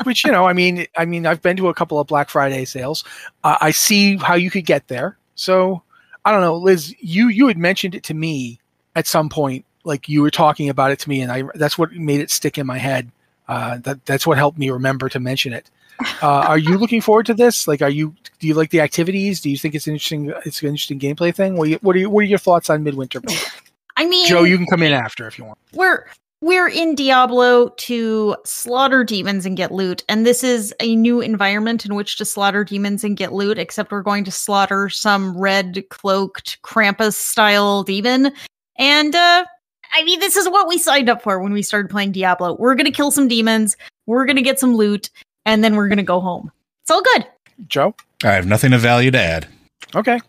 S1: which I mean, I've been to a couple of Black Friday sales. I see how you could get there. So I don't know, Liz, you had mentioned it to me at some point, like you were talking about it to me, and that's what made it stick in my head. That's what helped me remember to mention it. Are you looking forward to this? Like, do you like the activities? Do you think it's interesting? It's an interesting gameplay thing. What are your thoughts on Midwinter?
S3: I mean,
S1: Joe, you can come in after if you want.
S3: We're in Diablo to slaughter demons and get loot, and this is a new environment in which to slaughter demons and get loot, except we're going to slaughter some red-cloaked Krampus-style demon. And, this is what we signed up for when we started playing Diablo. We're going to kill some demons, we're going to get some loot, and then we're going to go home. It's all good.
S1: Joe?
S2: I have nothing of value to add.
S1: Okay.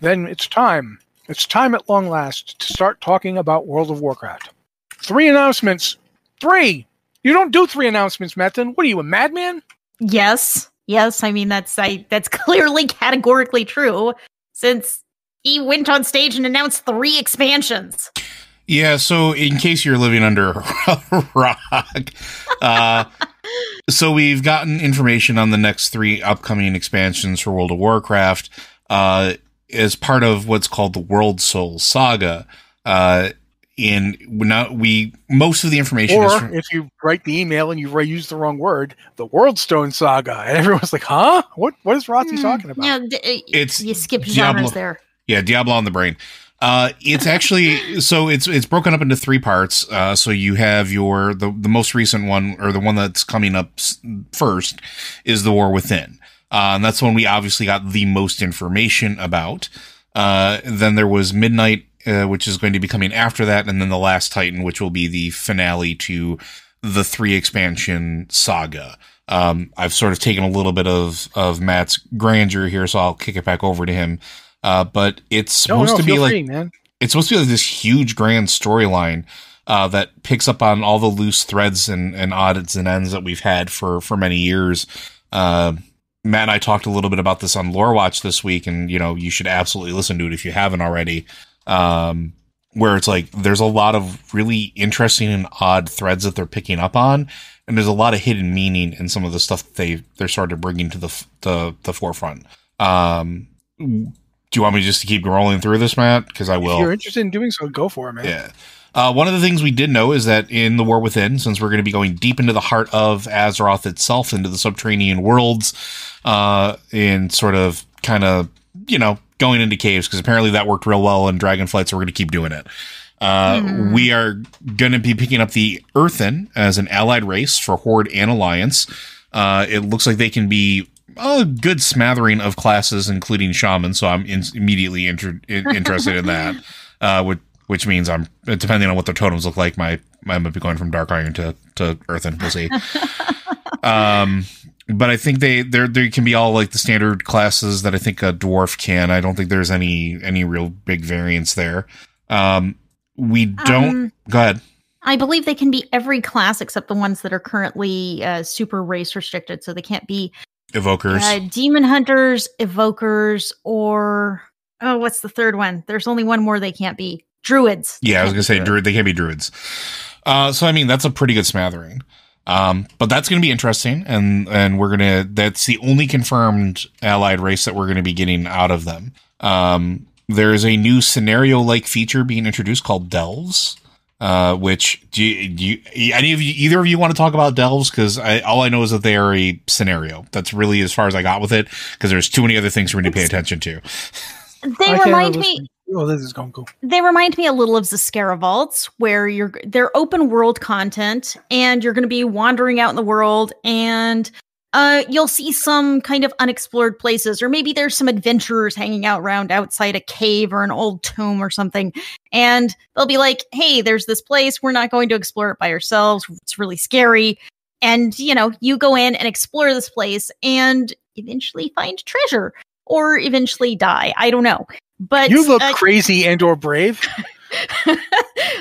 S1: Then it's time. It's time at long last to start talking about World of Warcraft. 3 announcements. 3! You don't do 3 announcements, Metin. What are you, a madman?
S3: Yes. I mean, that's clearly categorically true, since he went on stage and announced 3 expansions.
S2: Yeah, so in case you're living under a rock, so we've gotten information on the next 3 upcoming expansions for World of Warcraft as part of what's called the Worldsoul Saga. Most of the information
S1: if you write the email and you use the wrong word, the Worldstone Saga, and everyone's like, huh? What is Rotzi talking about?
S3: Yeah,
S2: it's
S3: you skip genres there.
S2: Yeah, Diablo on the brain. It's actually, so it's broken up into 3 parts. So you have the most recent one, or the one that's coming up first, is the War Within. And that's one we obviously got the most information about. Then there was Midnight, which is going to be coming after that, and then the Last Titan, which will be the finale to the 3 expansion saga. I've sort of taken a little bit of Matt's grandeur here, so I'll kick it back over to him. But it's supposed to be like, man. It's supposed to be like this huge grand storyline that picks up on all the loose threads and odds and ends that we've had for many years. Matt and I talked a little bit about this on Lore Watch this week, and you should absolutely listen to it if you haven't already. Where it's like there's a lot of really interesting and odd threads that they're picking up on, and there's a lot of hidden meaning in some of the stuff that they're starting to bring into the forefront. Do you want me just to keep rolling through this, Matt? Because I will.
S1: If you're interested in doing so, go for it, man.
S2: Yeah. One of the things we did know is that in the War Within, since we're going to be going deep into the heart of Azeroth itself, into the subterranean worlds, and sort of kind of, going into caves, because apparently that worked real well in Dragonflight, so we're going to keep doing it. We are going to be picking up the Earthen as an allied race for Horde and Alliance. It looks like they can be a good smattering of classes, including Shaman, so I'm immediately interested in that. Which means I'm, depending on what their totems look like, I might be going from Dark Iron to Earthen. We'll see. But I think they can be all like the standard classes that I think a dwarf can. I don't think there's any real big variance there. We don't. Go ahead.
S3: I believe they can be every class except the ones that are currently super race restricted, so they can't be
S2: evokers,
S3: demon hunters, evokers, or what's the third one? There's only one more they can't be. Druids.
S2: Yeah, I was gonna say they can't be druids. So I mean that's a pretty good smattering. But that's gonna be interesting, and that's the only confirmed allied race that we're gonna be getting out of them. There is a new scenario-like feature being introduced called Delves. Which either of you want to talk about Delves? Because all I know is that they are a scenario. That's really as far as I got with it, because there's too many other things for me to pay attention to.
S3: They remind me.
S1: Oh, this is going cool.
S3: They remind me a little of Zeskara Vaults, where they're open world content, and you're going to be wandering out in the world, and you'll see some kind of unexplored places, or maybe there's some adventurers hanging out around outside a cave or an old tomb or something, and they'll be like, "Hey, there's this place. We're not going to explore it by ourselves. It's really scary." And you go in and explore this place, and eventually find treasure, or eventually die. I don't know. But
S1: you look crazy and/or brave.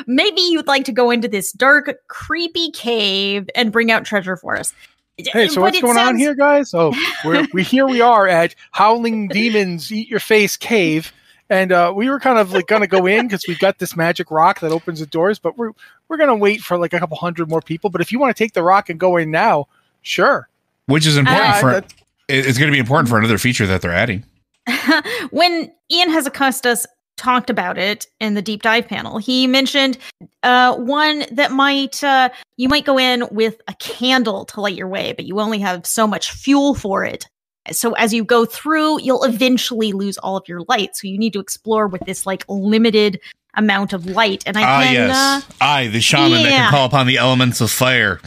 S3: Maybe you'd like to go into this dark, creepy cave and bring out treasure for us.
S1: Hey, so what's going on here, guys? Oh, we are at Howling Demons Eat Your Face Cave, and we were kind of like going to go in because we've got this magic rock that opens the doors, but we're going to wait for like a couple hundred more people. But if you want to take the rock and go in now, sure.
S2: Which is important it's going to be important for another feature that they're adding.
S3: When Ian Hazacustas talked about it in the deep dive panel, he mentioned one that you might go in with a candle to light your way, but you only have so much fuel for it. So as you go through, you'll eventually lose all of your light. So you need to explore with this like limited amount of light. And
S2: the shaman that can call upon the elements of fire.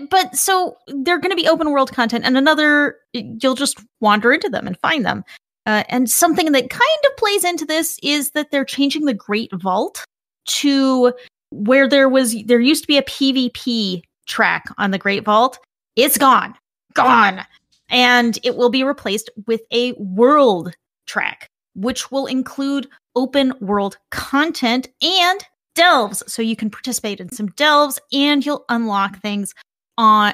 S3: But so they're going to be open world content, and you'll just wander into them and find them. And something that kind of plays into this is that they're changing the Great Vault to where there used to be a PvP track on the Great Vault. It's gone. And it will be replaced with a world track, which will include open world content and delves, so you can participate in some delves and you'll unlock things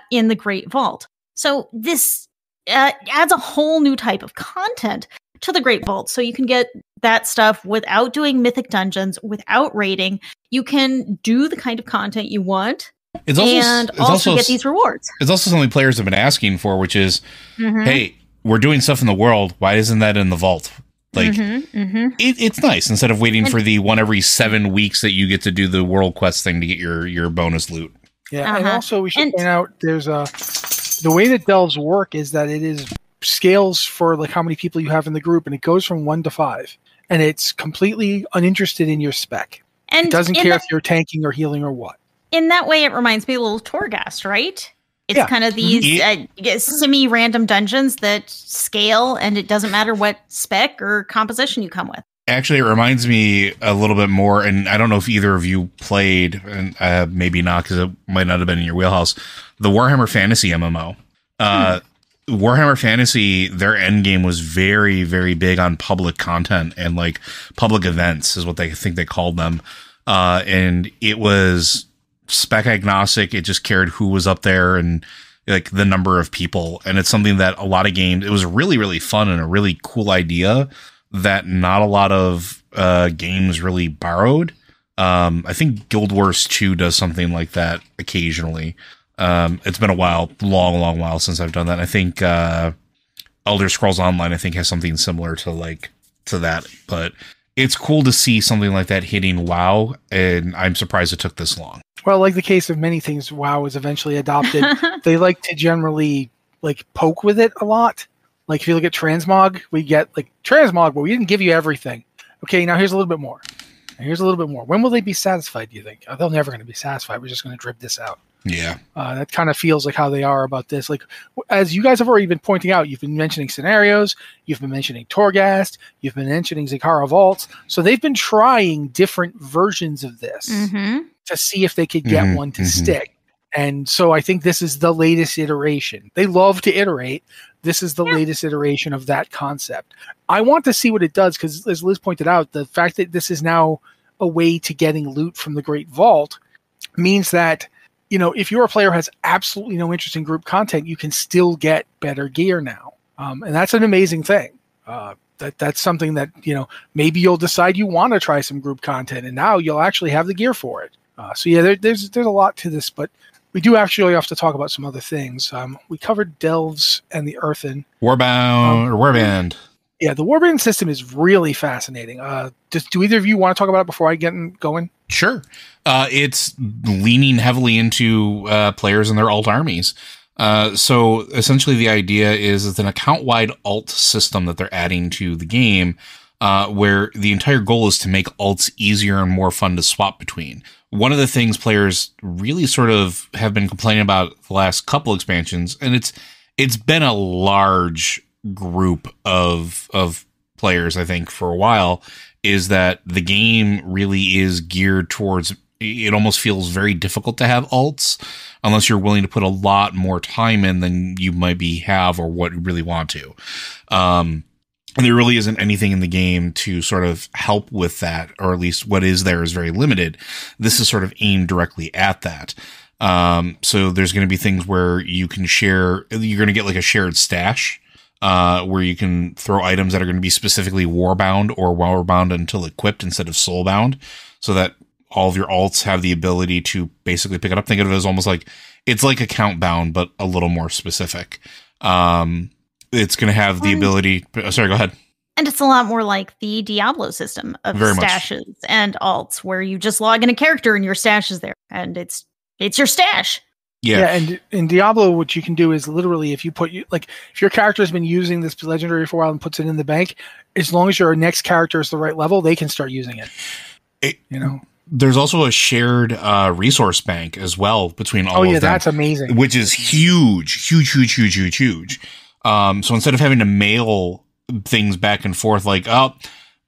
S3: in the Great Vault. So this adds a whole new type of content to the Great Vault, so you can get that stuff without doing mythic dungeons, without raiding. You can do the kind of content you want
S2: it's
S3: also get these rewards.
S2: It's also something players have been asking for, which is, hey, we're doing stuff in the world. Why isn't that in the vault? Like, it's nice instead of waiting for the one every 7 weeks that you get to do the world quest thing to get your bonus loot.
S1: Yeah, and also we should point out there's the way that delves work is that it is scales for like how many people you have in the group, and it goes from 1 to 5, and it's completely uninterested in your spec. And it doesn't care if you're tanking or healing or what. In
S3: that way, it reminds me a little Torghast, right? It's kind of these semi-random dungeons that scale, and it doesn't matter what spec or composition you come with.
S2: Actually, it reminds me a little bit more, and I don't know if either of you played, and maybe not because it might not have been in your wheelhouse, the Warhammer Fantasy MMO. Warhammer Fantasy, their end game was very, very big on public content and like public events is what they think they called them. And it was spec agnostic. It just cared who was up there and like the number of people. And it's something that a lot of games, it was really, really fun and a really cool idea that not a lot of games really borrowed. I think Guild Wars 2 does something like that occasionally. It's been a while, long while since I've done that. I think Elder Scrolls Online, I think, has something similar to that. But it's cool to see something like that hitting WoW, and I'm surprised it took this long.
S1: Well, like the case of many things, WoW was eventually adopted. They like to generally like poke with it a lot. Like if you look at transmog, we get like transmog, but we didn't give you everything. Okay, now here's a little bit more. And here's a little bit more. When will they be satisfied, do you think? They're never going to be satisfied. We're just going to drip this out.
S2: Yeah.
S1: That kind of feels like how they are about this. Like, as you guys have already been pointing out, you've been mentioning scenarios, you've been mentioning Torghast, you've been mentioning Zikara Vaults. So they've been trying different versions of this to see if they could get one to stick. And so I think this is the latest iteration. They love to iterate. This is the latest iteration of that concept. I want to see what it does because, as Liz pointed out, the fact that this is now a way to getting loot from the Great Vault means that, you know, if you're a player who has absolutely no interest in group content, you can still get better gear now. And that's an amazing thing. That's something that, you know, maybe you'll decide you want to try some group content, and now you'll actually have the gear for it. So yeah, there's a lot to this, but we do actually have to talk about some other things. We covered Delves and the Earthen.
S2: Warband.
S1: Yeah, the warband system is really fascinating. Do either of you want to talk about it before I get going?
S2: Sure. It's leaning heavily into players and their alt armies. So essentially the idea is it's an account-wide alt system that they're adding to the game, where the entire goal is to make alts easier and more fun to swap between. One of the things players really sort of have been complaining about the last couple expansions, and it's been a large group of players, I think, for a while, is that the game really is geared towards, it almost feels very difficult to have alts unless you're willing to put a lot more time in than you might have or what you really want to. And there really isn't anything in the game to sort of help with that, or at least what is there is very limited. This is sort of aimed directly at that. So there's going to be things where you can share, you're going to get like a shared stash, where you can throw items that are going to be specifically warbound or warbound until equipped instead of soulbound, so that all of your alts have the ability to basically pick it up. Think of it as almost like, it's like account bound, but a little more specific. It's going to have the ability. Sorry, go ahead.
S3: And it's a lot more like the Diablo system of
S2: Very
S3: stashes and alts, where you just log in a character and your stash is there, and it's your stash.
S1: Yeah, and in Diablo, what you can do is literally, if your character has been using this legendary for a while and puts it in the bank, as long as your next character is the right level, they can start using it.
S2: There's also a shared resource bank as well between all of them. Oh yeah,
S1: that's amazing.
S2: Which is huge. So instead of having to mail things back and forth, like, oh,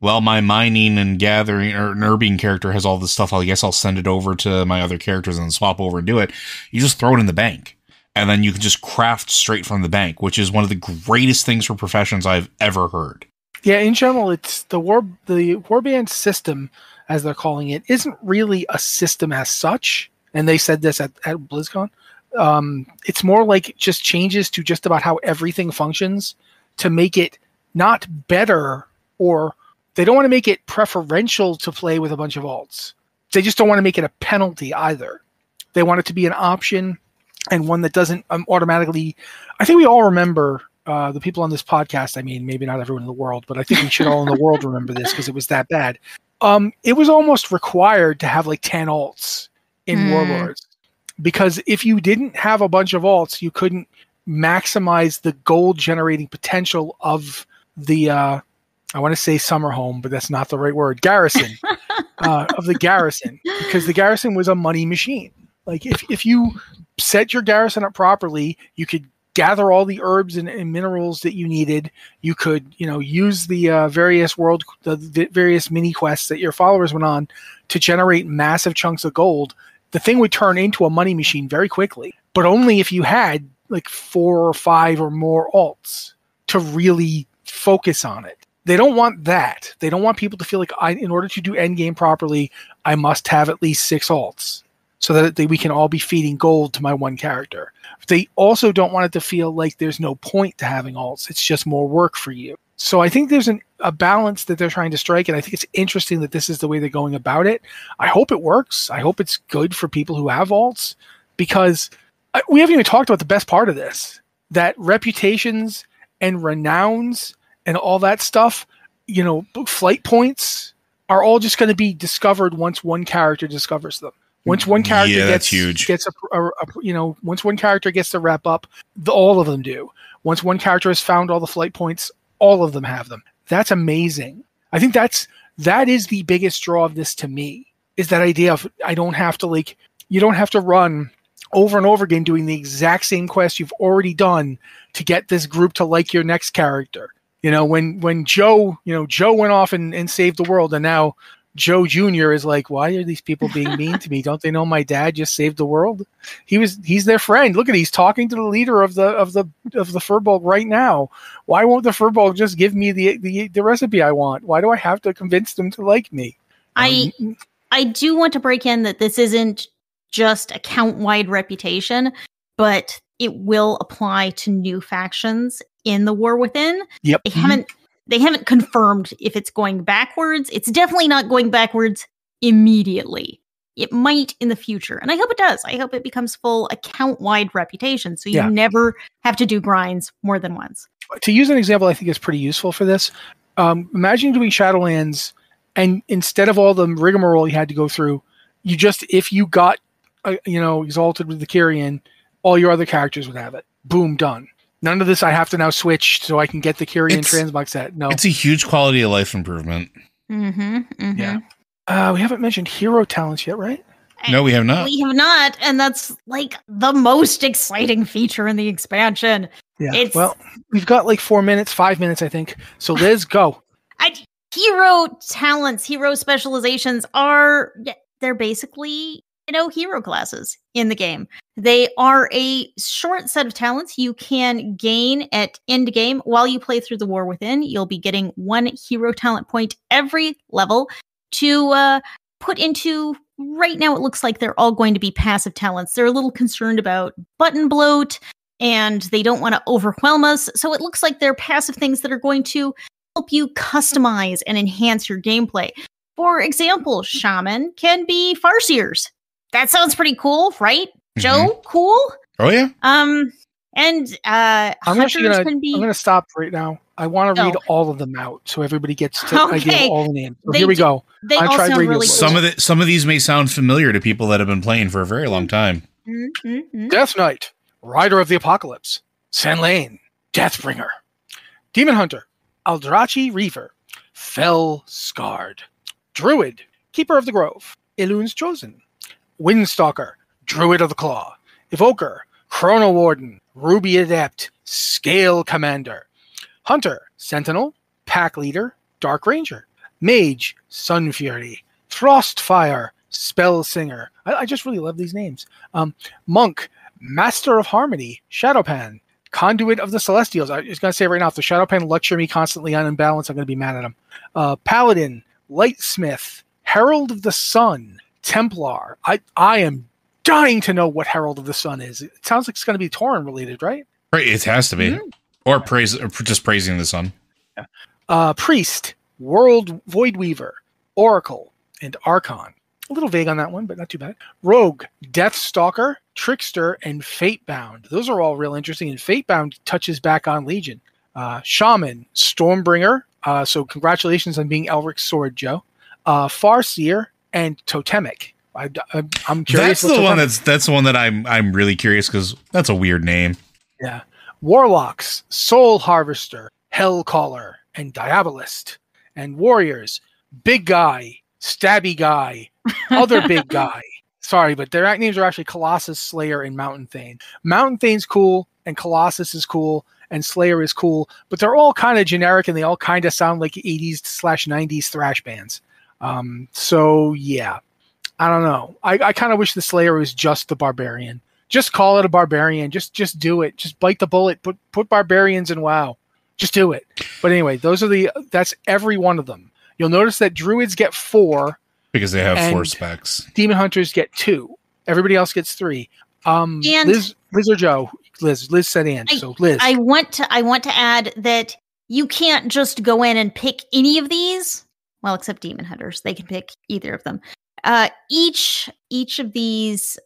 S2: well, my mining and gathering or nurbing character has all this stuff, I guess I'll send it over to my other characters and swap over and do it. You just throw it in the bank, and then you can just craft straight from the bank, which is one of the greatest things for professions I've ever heard.
S1: Yeah, in general, it's the warband system, as they're calling it, isn't really a system as such. And they said this at BlizzCon. It's more like just changes to just about how everything functions to make it not better, or they don't want to make it preferential to play with a bunch of alts. They just don't want to make it a penalty either. They want it to be an option, and one that doesn't automatically. I think we all remember, the people on this podcast, I mean, maybe not everyone in the world, but I think we should all in the world remember this because it was that bad. It was almost required to have like 10 alts in Warlords. Because if you didn't have a bunch of alts, you couldn't maximize the gold generating potential of the, I want to say summer home, but that's not the right word, garrison, of the garrison. Because the garrison was a money machine. Like if you set your garrison up properly, you could gather all the herbs and minerals that you needed. You could, use the various mini quests that your followers went on to generate massive chunks of gold. The thing would turn into a money machine very quickly, but only if you had like 4 or 5 or more alts to really focus on it. They don't want that. They don't want people to feel like, in order to do endgame properly, I must have at least 6 alts so that we can all be feeding gold to my one character. They also don't want it to feel like there's no point to having alts. It's just more work for you. So I think there's a balance that they're trying to strike, and I think it's interesting that this is the way they're going about it. I hope it works. I hope it's good for people who have alts, because we haven't even talked about the best part of this, that reputations and renowns and all that stuff, flight points, are all just going to be discovered once one character discovers them. Once one character once one character gets to wrap up, all of them do. Once one character has found all the flight points, all of them have them. That's amazing. I think that is the biggest draw of this to me, is that idea of you don't have to run over and over again doing the exact same quest you've already done to get this group to like your next character. When Joe went off and saved the world, and now Joe Jr. is like, why are these people being mean to me? Don't they know my dad just saved the world? He's their friend. Look at, he's talking to the leader of the Furbolg right now. Why won't the Furbolg just give me the recipe I want? Why do I have to convince them to like me?
S3: I do want to break in that this isn't just account-wide reputation, but it will apply to new factions in the War Within.
S1: Yep.
S3: They haven't confirmed if it's going backwards. It's definitely not going backwards immediately. It might in the future. And I hope it does. I hope it becomes full account-wide reputation, so you never have to do grinds more than once.
S1: To use an example I think is pretty useful for this, imagine doing Shadowlands, and instead of all the rigmarole you had to go through, if you got Exalted with the Kyrian, all your other characters would have it. Boom, done. None of this I have to now switch so I can get the Kyrian transmog set. No.
S2: It's a huge quality of life improvement.
S3: Mm-hmm. Mm-hmm.
S1: Yeah. We haven't mentioned hero talents yet, right?
S2: No, we have not.
S3: We have not, and that's like the most exciting feature in the expansion.
S1: Yeah. Well, we've got like 5 minutes, I think. So Liz, go.
S3: Hero talents, hero specializations they're basically hero classes in the game. They are a short set of talents you can gain at end game while you play through the War Within. You'll be getting 1 hero talent point every level to put into. Right now, it looks like they're all going to be passive talents. They're a little concerned about button bloat, and they don't want to overwhelm us. So it looks like they're passive things that are going to help you customize and enhance your gameplay. For example, Shaman can be Farseers. That sounds pretty cool, right? Mm-hmm. Joe, cool?
S2: Oh, yeah.
S3: And Hunters can be...
S1: I'm going to stop right now. I want to read all of them out so everybody gets to idea of all the names. So here we go.
S3: They all sound really cool.
S2: Some of these may sound familiar to people that have been playing for a very long time.
S3: Mm-hmm.
S1: Death Knight, Rider of the Apocalypse, Sanlane, Deathbringer, Demon Hunter, Aldrachi Reaver, Fell Scarred, Druid, Keeper of the Grove, Elun's Chosen, Windstalker, Druid of the Claw, Evoker, Chrono Warden, Ruby Adept, Scale Commander, Hunter, Sentinel, Pack Leader, Dark Ranger, Mage, Sun Fury, Frostfire, Spell Singer. I just really love these names. Monk, Master of Harmony, Shadowpan, Conduit of the Celestials. I was going to say right now, if the Shadowpan lecture me constantly on imbalance, I'm going to be mad at him. Paladin, Lightsmith, Herald of the Sun, Templar. I am dying to know what Herald of the Sun is. It sounds like it's going to be Tauren related, right?
S2: Right, it has to be. Mm-hmm. Or just praising the sun.
S1: Yeah. Priest, World Voidweaver, Oracle, and Archon. A little vague on that one, but not too bad. Rogue, Deathstalker, Trickster, and Fatebound. Those are all real interesting, and Fatebound touches back on Legion. Shaman, Stormbringer. So congratulations on being Elric's sword, Joe. Farseer, and Totemic. I'm curious.
S2: That's the one that I'm really curious because that's a weird name.
S1: Yeah. Warlocks, Soul Harvester, Hellcaller, and Diabolist. And Warriors, Big Guy, Stabby Guy, Other Big Guy. Sorry, but their names are actually Colossus, Slayer, and Mountain Thane. Mountain Thane's cool, and Colossus is cool, and Slayer is cool, but they're all kind of generic, and they all kind of sound like 80s/90s thrash bands. So, yeah. I don't know. I kind of wish the Slayer was just the Barbarian. Just call it a Barbarian. Just do it. Just bite the bullet. Put Barbarians in WoW. Just do it. But anyway, that's every one of them. You'll notice that Druids get 4.
S2: Because they have 4 specs.
S1: Demon Hunters get 2. Everybody else gets 3. Liz or Joe? Liz said and. So Liz.
S3: I want to add that you can't just go in and pick any of these. Well, except Demon Hunters. They can pick either of them. Each of these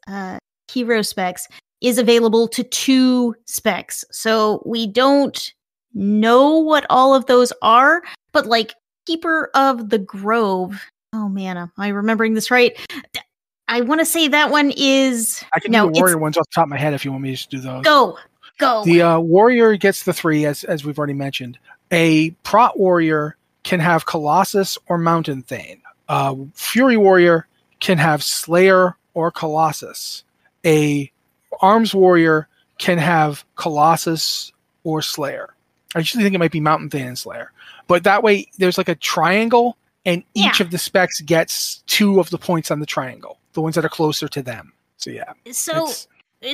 S3: hero specs is available to 2 specs. So we don't know what all of those are, but like Keeper of the Grove Oh man, am I remembering this right? I want to say that one is.
S1: I can do the warrior ones off the top of my head if you want me to just do those.
S3: Go.
S1: The warrior gets the 3, as we've already mentioned. A prot warrior can have Colossus or Mountain Thane. Fury warrior can have Slayer or Colossus. A arms warrior can have Colossus or Slayer. I usually think it might be Mountain Thane and Slayer. But that way, there's like a triangle, and each of the specs gets 2 of the points on the triangle, the ones that are closer to them. So, yeah.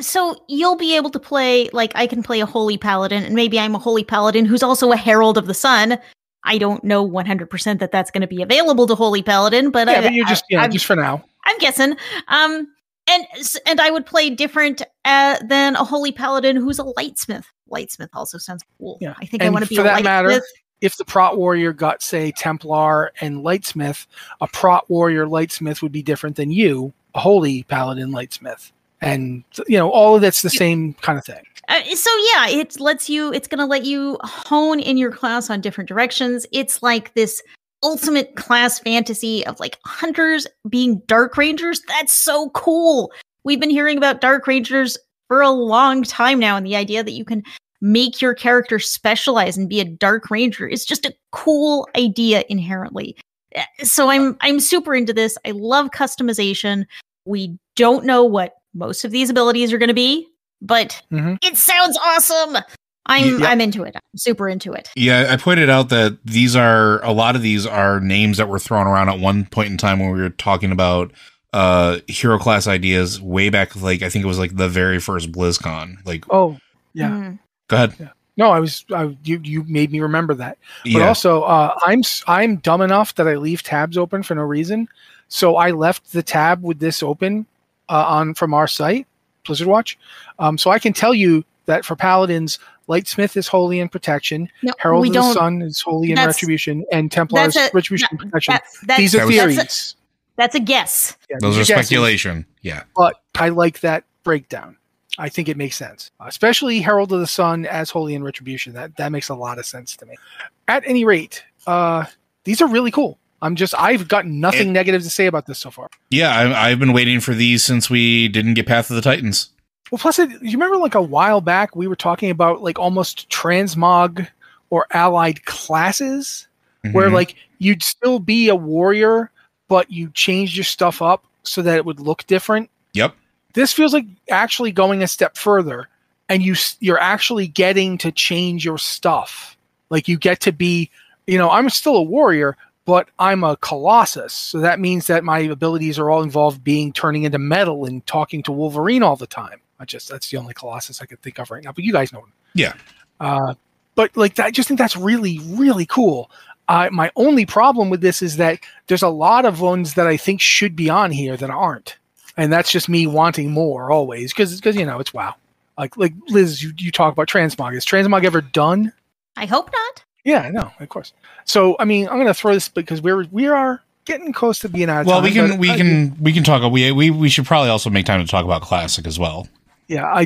S3: So you'll be able to play, like, I can play a Holy Paladin, and maybe I'm a Holy Paladin who's also a Herald of the Sun. I don't know 100% that that's going to be available to Holy Paladin, but
S1: but you're just just for now.
S3: I'm guessing. And I would play different than a Holy Paladin who's a Lightsmith. Lightsmith also sounds cool. Yeah. I think I want to be a Lightsmith. Matter,
S1: if the Prot Warrior got, say, Templar and Lightsmith, a Prot Warrior Lightsmith would be different than you, a Holy Paladin Lightsmith. And, all of that's the same kind of thing.
S3: It's going to let you hone in your class on different directions. It's like this ultimate class fantasy of like hunters being Dark Rangers. That's so cool. We've been hearing about Dark Rangers for a long time now, and the idea that you can make your character specialize and be a Dark Ranger is just a cool idea inherently. So I'm super into this. I love customization. We don't know what most of these abilities are going to be, but it sounds awesome. I'm into it. I'm super into it.
S2: Yeah, I pointed out that a lot of these are names that were thrown around at one point in time when we were talking about hero class ideas way back, like I think it was like the very first BlizzCon. Like,
S1: oh yeah,
S2: go ahead.
S1: Yeah. No, you made me remember that. But also, I'm dumb enough that I leave tabs open for no reason. So I left the tab with this open from our site, Blizzard Watch. So I can tell you that for Paladins, Lightsmith is holy in protection, Herald of the Sun is holy in retribution, and Templar is retribution and protection. These are theories.
S3: That's a guess.
S2: Yeah, those are speculation. Yeah.
S1: But I like that breakdown. I think it makes sense. Especially Herald of the Sun as holy in retribution. That makes a lot of sense to me. At any rate, these are really cool. I've got nothing negative to say about this so far.
S2: Yeah, I've been waiting for these since we didn't get Path of the Titans.
S1: Well, plus, you remember like a while back, we were talking about like almost transmog or allied classes where like you'd still be a warrior, but you changed your stuff up so that it would look different.
S2: Yep.
S1: This feels like actually going a step further, and you're actually getting to change your stuff. Like you get to be, I'm still a warrior, but I'm a Colossus. So that means that my abilities are all involved turning into metal and talking to Wolverine all the time. That's the only Colossus I could think of right now, but you guys know him.
S2: Yeah.
S1: But like, I just think that's really, really cool. My only problem with this is that there's a lot of ones that I think should be on here that aren't. And that's just me wanting more always. Cause it's WoW. Like Liz, you talk about transmog. Is transmog ever done?
S3: I hope not.
S1: Yeah, no, of course. So, I mean, I'm going to throw this because we are getting close to being out of time.
S2: Well, we can talk. We should probably also make time to talk about Classic as well.
S1: Yeah,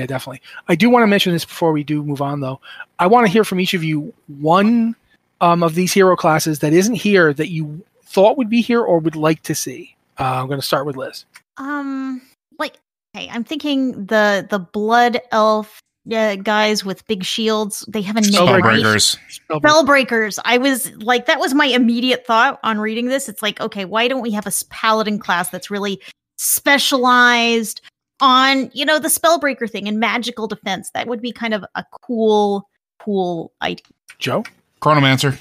S1: definitely. I do want to mention this before we do move on, though. I want to hear from each of you one of these hero classes that isn't here that you thought would be here or would like to see. I'm going to start with Liz.
S3: I'm thinking the blood elf guys with big shields. They have a name.
S2: Spellbreakers.
S3: Spellbreakers. I was like, that was my immediate thought on reading this. It's like, okay, why don't we have a paladin class that's really specialized on, the Spellbreaker thing and magical defense? That would be kind of a cool idea.
S1: Joe?
S2: Chronomancer.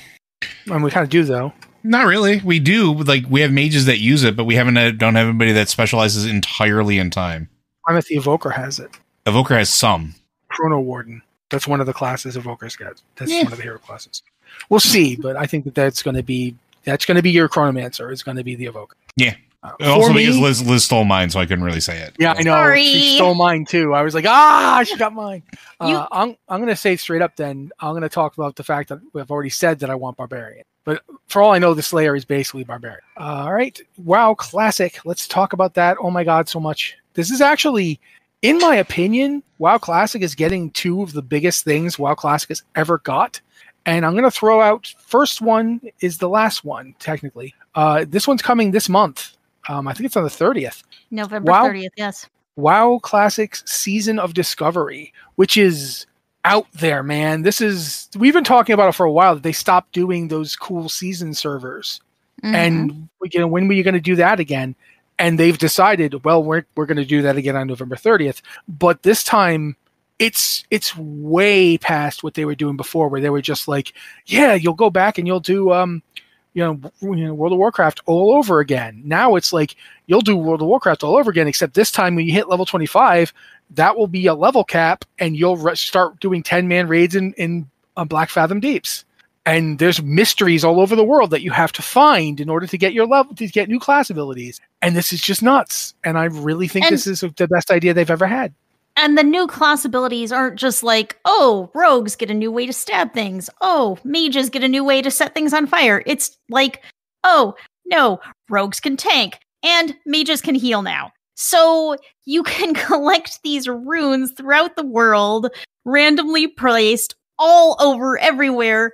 S1: And we kind of do, though.
S2: Not really. We do. Like, we have mages that use it, but we don't have anybody that specializes entirely in time.
S1: I'm at the Evoker has it.
S2: Evoker has some.
S1: Chrono Warden. That's one of the classes Evoker's got. That's one of the hero classes. We'll see, but I think that's going to be your Chronomancer. Is going to be the Evoker.
S2: Yeah. Also, because Liz stole mine, so I couldn't really say it.
S1: Yeah, I know.
S3: Sorry.
S1: She stole mine too. I was like, she got mine. I'm going to say straight up. Then I'm going to talk about the fact that we've already said that I want Barbarian. But for all I know, the Slayer is basically Barbarian. All right. WoW Classic. Let's talk about that. Oh my God, so much. This is actually, in my opinion, WoW Classic is getting two of the biggest things WoW Classic has ever got. And I'm going to throw out, first one is the last one, technically. This one's coming this month. I think it's on the 30th.
S3: November 30th, yes.
S1: WoW Classics Season of Discovery, which is out there, man. We've been talking about it for a while, that they stopped doing those cool season servers. Mm-hmm. And when were you going to do that again? And they've decided, well, we're going to do that again on November 30th. But this time, it's way past what they were doing before, where they were just like, yeah, you'll go back and you'll do World of Warcraft all over again. Now it's like you'll do World of Warcraft all over again, except this time when you hit level 25, that will be a level cap, and you'll start doing 10-man raids in Black Fathom Deeps. And there's mysteries all over the world that you have to find in order to get your level, to get new class abilities. And this is just nuts. And I really think this is the best idea they've ever had.
S3: And the new class abilities aren't just like, oh, rogues get a new way to stab things. Oh, mages get a new way to set things on fire. It's like, oh, no, rogues can tank and mages can heal now. So you can collect these runes throughout the world, randomly placed all over everywhere,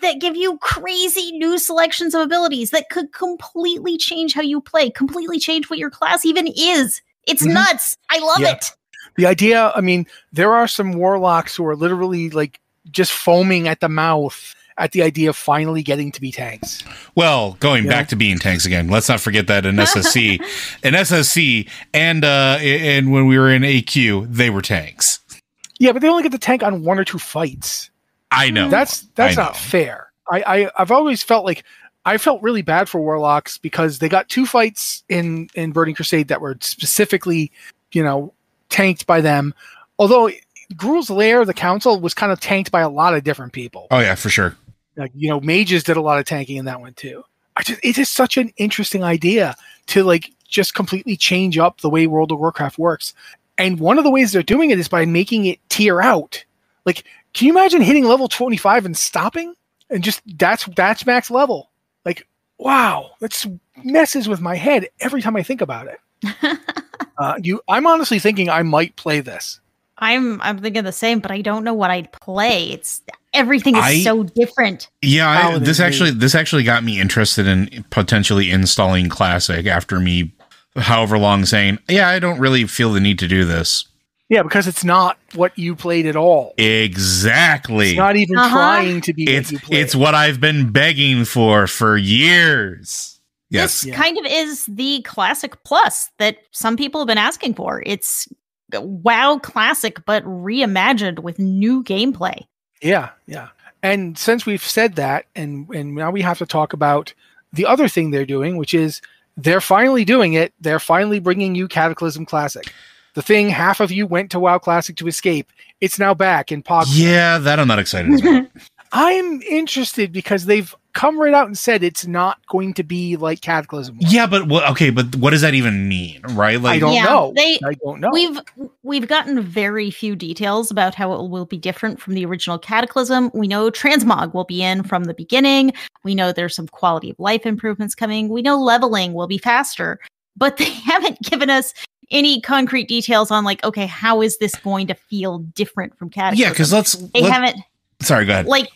S3: that give you crazy new selections of abilities that could completely change how you play, completely change what your class even is. It's nuts. I love it.
S1: The idea, I mean, there are some warlocks who are literally like just foaming at the mouth at the idea of finally getting to be tanks.
S2: Well, going back to being tanks again, let's not forget that in SSC, and when we were in AQ, they were tanks.
S1: Yeah, but they only get the tank on one or two fights.
S2: I know.
S1: That's not fair. I've always felt like I felt really bad for warlocks because they got 2 fights in Burning Crusade that were specifically, tanked by them. Although Gruul's Lair, the council, was kind of tanked by a lot of different people.
S2: Oh yeah, for sure.
S1: Like, mages did a lot of tanking in that one too. It is such an interesting idea to like just completely change up the way World of Warcraft works. And one of the ways they're doing it is by making it tier out. Like, can you imagine hitting level 25 and stopping? And just that's max level. Like, wow, that messes with my head every time I think about it. I'm honestly thinking I might play this.
S3: I'm thinking the same, but I don't know what I'd play. Everything is so different.
S2: Yeah, this actually got me interested in potentially installing Classic after me however long saying, yeah, I don't really feel the need to do this.
S1: Yeah, because it's not what you played at all.
S2: Exactly.
S1: It's not even trying to be what you played.
S2: It's what I've been begging for years. Yes.
S3: This kind of is the Classic Plus that some people have been asking for. It's WoW Classic, but reimagined with new gameplay.
S1: Yeah. And since we've said that, and now we have to talk about the other thing they're doing, which is they're finally doing it. They're finally bringing you Cataclysm Classic. The thing half of you went to WoW Classic to escape. It's now back in POG.
S2: Yeah, that I'm not excited about.
S1: I'm interested because they've come right out and said it's not going to be like Cataclysm.
S2: Yeah, but what does that even mean, right? Like,
S1: I don't know. I don't know.
S3: We've gotten very few details about how it will be different from the original Cataclysm. We know transmog will be in from the beginning. We know there's some quality of life improvements coming. We know leveling will be faster, but they haven't given us any concrete details on like, okay, how is this going to feel different from Cataclysm?
S2: Yeah, because
S3: they haven't.
S2: Sorry, go ahead.
S3: Like,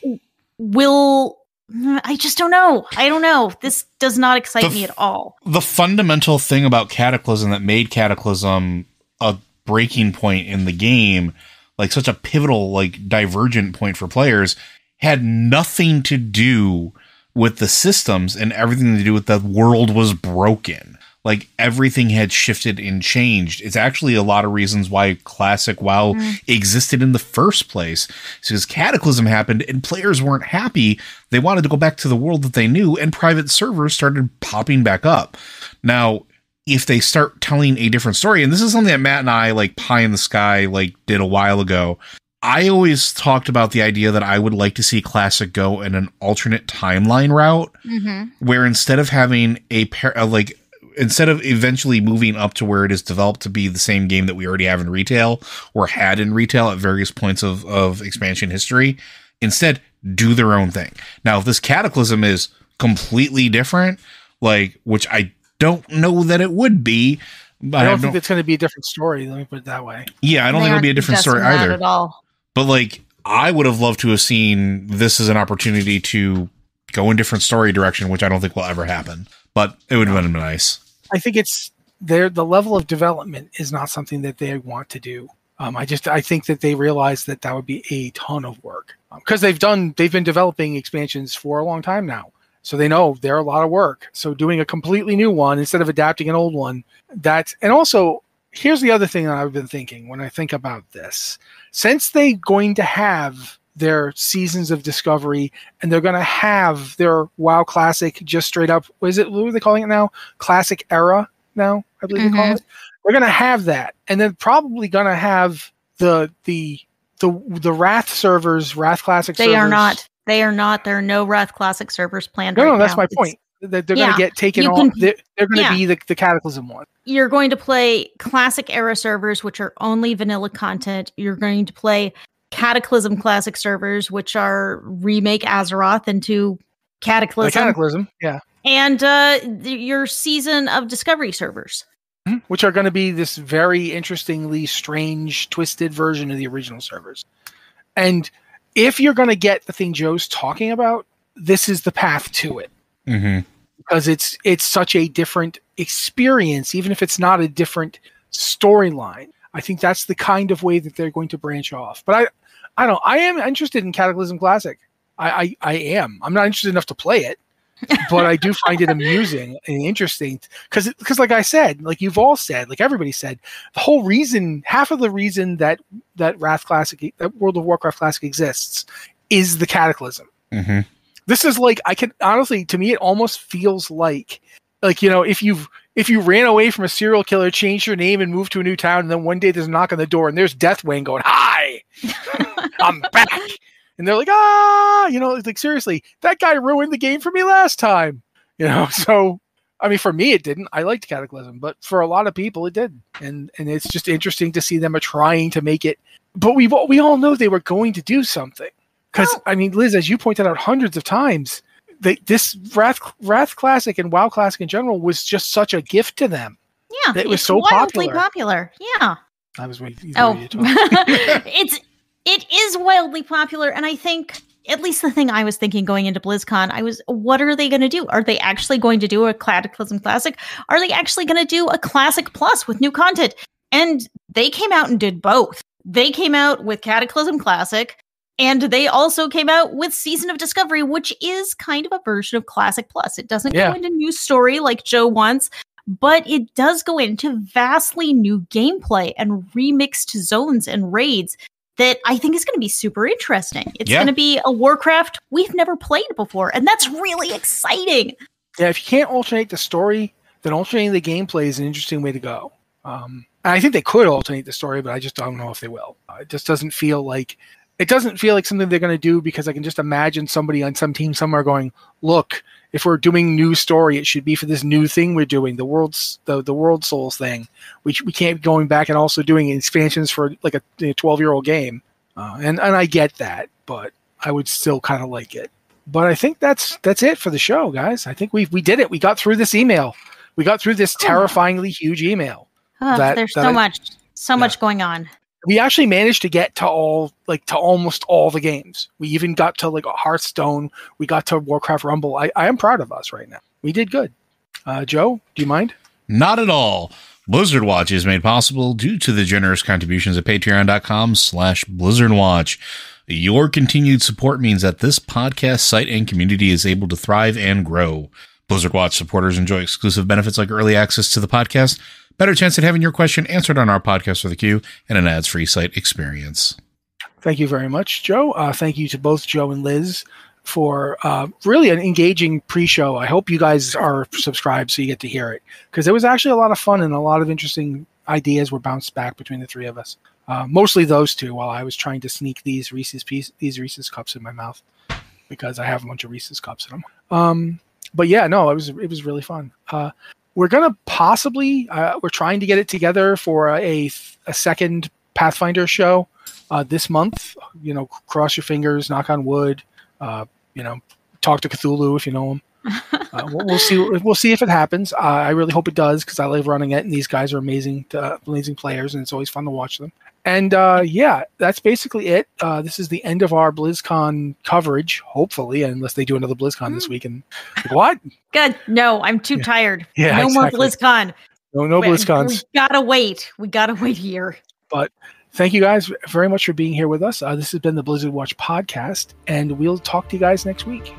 S3: I just don't know. I don't know. This does not excite me at all.
S2: The fundamental thing about Cataclysm that made Cataclysm a breaking point in the game, like such a pivotal, like divergent point for players, had nothing to do with the systems and everything to do with the world was broken. Like everything had shifted and changed. It's actually a lot of reasons why Classic WoW existed in the first place. It's because Cataclysm happened and players weren't happy. They wanted to go back to the world that they knew, and private servers started popping back up. Now, if they start telling a different story, and this is something that Matt and I, like Pie in the Sky, like did a while ago, I always talked about the idea that I would like to see Classic go in an alternate timeline route, where instead of having instead of eventually moving up to where it is developed to be the same game that we already have in retail or had in retail at various points of expansion history, instead do their own thing. Now, if this Cataclysm is completely different, like, which I don't know that it would be.
S1: I don't think it's going to be a different story. Let me put it that way.
S2: Yeah, I don't think it'll be a different story either.
S3: At all.
S2: But like, I would have loved to have seen this as an opportunity to go in different story direction, which I don't think will ever happen. But it would have been nice.
S1: I think it's the level of development is not something that they want to do. I think that they realize that would be a ton of work because they've been developing expansions for a long time now. So they know they're a lot of work. So doing a completely new one instead of adapting an old one, and also here's the other thing that I've been thinking when I think about this. Since they're going to have their seasons of discovery and they're going to have their WoW Classic just straight up, what are they calling it now? Classic Era now, I believe they call it. They're going to have that. And then probably going to have the Wrath servers, Wrath Classic servers.
S3: They are not. There are no Wrath Classic servers planned right now.
S1: No, that's my point. They're going to get taken off. They're going to be the Cataclysm one.
S3: You're going to play Classic Era servers, which are only vanilla content. You're going to play Cataclysm Classic servers, which are remake Azeroth into Cataclysm.
S1: Cataclysm, yeah.
S3: And your Season of Discovery servers.
S1: Which are going to be this very interestingly strange, twisted version of the original servers. And if you're going to get the thing Joe's talking about, this is the path to it. Because it's such a different experience, even if it's not a different storyline. I think that's the kind of way that they're going to branch off. But I am interested in Cataclysm Classic. I am. I'm not interested enough to play it. But I do find it amusing and interesting because like I said, like you've all said, like everybody said, half of the reason that Wrath Classic, that World of Warcraft Classic exists is the Cataclysm. This is like, I can honestly, to me, it almost feels like, if you ran away from a serial killer, changed your name and moved to a new town, and then one day there's a knock on the door and there's Deathwing going, "Hi, I'm back." And they're like, like seriously, that guy ruined the game for me last time. So, I mean, for me, it didn't. I liked Cataclysm, but for a lot of people, it did. And it's just interesting to see them trying to make it. But we all know they were going to do something. Because, I mean, Liz, as you pointed out hundreds of times, this Wrath Classic and WoW Classic in general was just such a gift to them.
S3: Yeah,
S1: it was so
S3: popular. Yeah.
S1: I was waiting.
S3: It is wildly popular, and I think, at least the thing I was thinking going into BlizzCon, what are they going to do? Are they actually going to do a Cataclysm Classic? Are they actually going to do a Classic Plus with new content? And they came out and did both. They came out with Cataclysm Classic, and they also came out with Season of Discovery, which is kind of a version of Classic Plus. It doesn't go into new story like Joe wants, but it does go into vastly new gameplay and remixed zones and raids that I think is going to be super interesting. It's going to be a Warcraft we've never played before, and that's really exciting.
S1: Yeah, if you can't alternate the story, then alternating the gameplay is an interesting way to go. And I think they could alternate the story, but I just don't know if they will. It just doesn't feel like something they're going to do, because I can just imagine somebody on some team somewhere going, "Look, if we're doing new story, it should be for this new thing we're doing, the Worldsoul thing. We can't be going back and also doing expansions for like a 12-year-old game." And I get that, but I would still kind of like it. But I think that's it for the show, guys. I think we did it. We got through this email. We got through this terrifyingly huge email.
S3: There's so much going on.
S1: We actually managed to get to almost all the games. We even got to Hearthstone. We got to Warcraft Rumble. I am proud of us right now. We did good. Joe, do you mind?
S2: Not at all. Blizzard Watch is made possible due to the generous contributions at patreon.com/BlizzardWatch. Your continued support means that this podcast site and community is able to thrive and grow. Blizzard Watch supporters enjoy exclusive benefits like early access to the podcast, better chance at having your question answered on our podcast for the queue, and an ads-free site experience.
S1: Thank you very much, Joe. Thank you to both Joe and Liz for really an engaging pre-show. I hope you guys are subscribed so you get to hear it, because it was actually a lot of fun and a lot of interesting ideas were bounced back between the three of us. Mostly those two, while I was trying to sneak these Reese's cups in my mouth, because I have a bunch of Reese's cups in them. But yeah, no, it was really fun. We're gonna possibly we're trying to get it together for a second Pathfinder show this month. Cross your fingers, knock on wood. Talk to Cthulhu if you know him. We'll see. We'll see if it happens. I really hope it does because I love running it, and these guys are amazing players, and it's always fun to watch them. And that's basically it. This is the end of our BlizzCon coverage, hopefully, unless they do another BlizzCon this week. And what?
S3: Good. No, I'm too tired.
S1: Yeah,
S3: no
S1: exactly.
S3: more BlizzCon.
S1: No BlizzCons.
S3: We gotta wait. We gotta wait here.
S1: But thank you guys very much for being here with us. This has been the Blizzard Watch podcast, and we'll talk to you guys next week.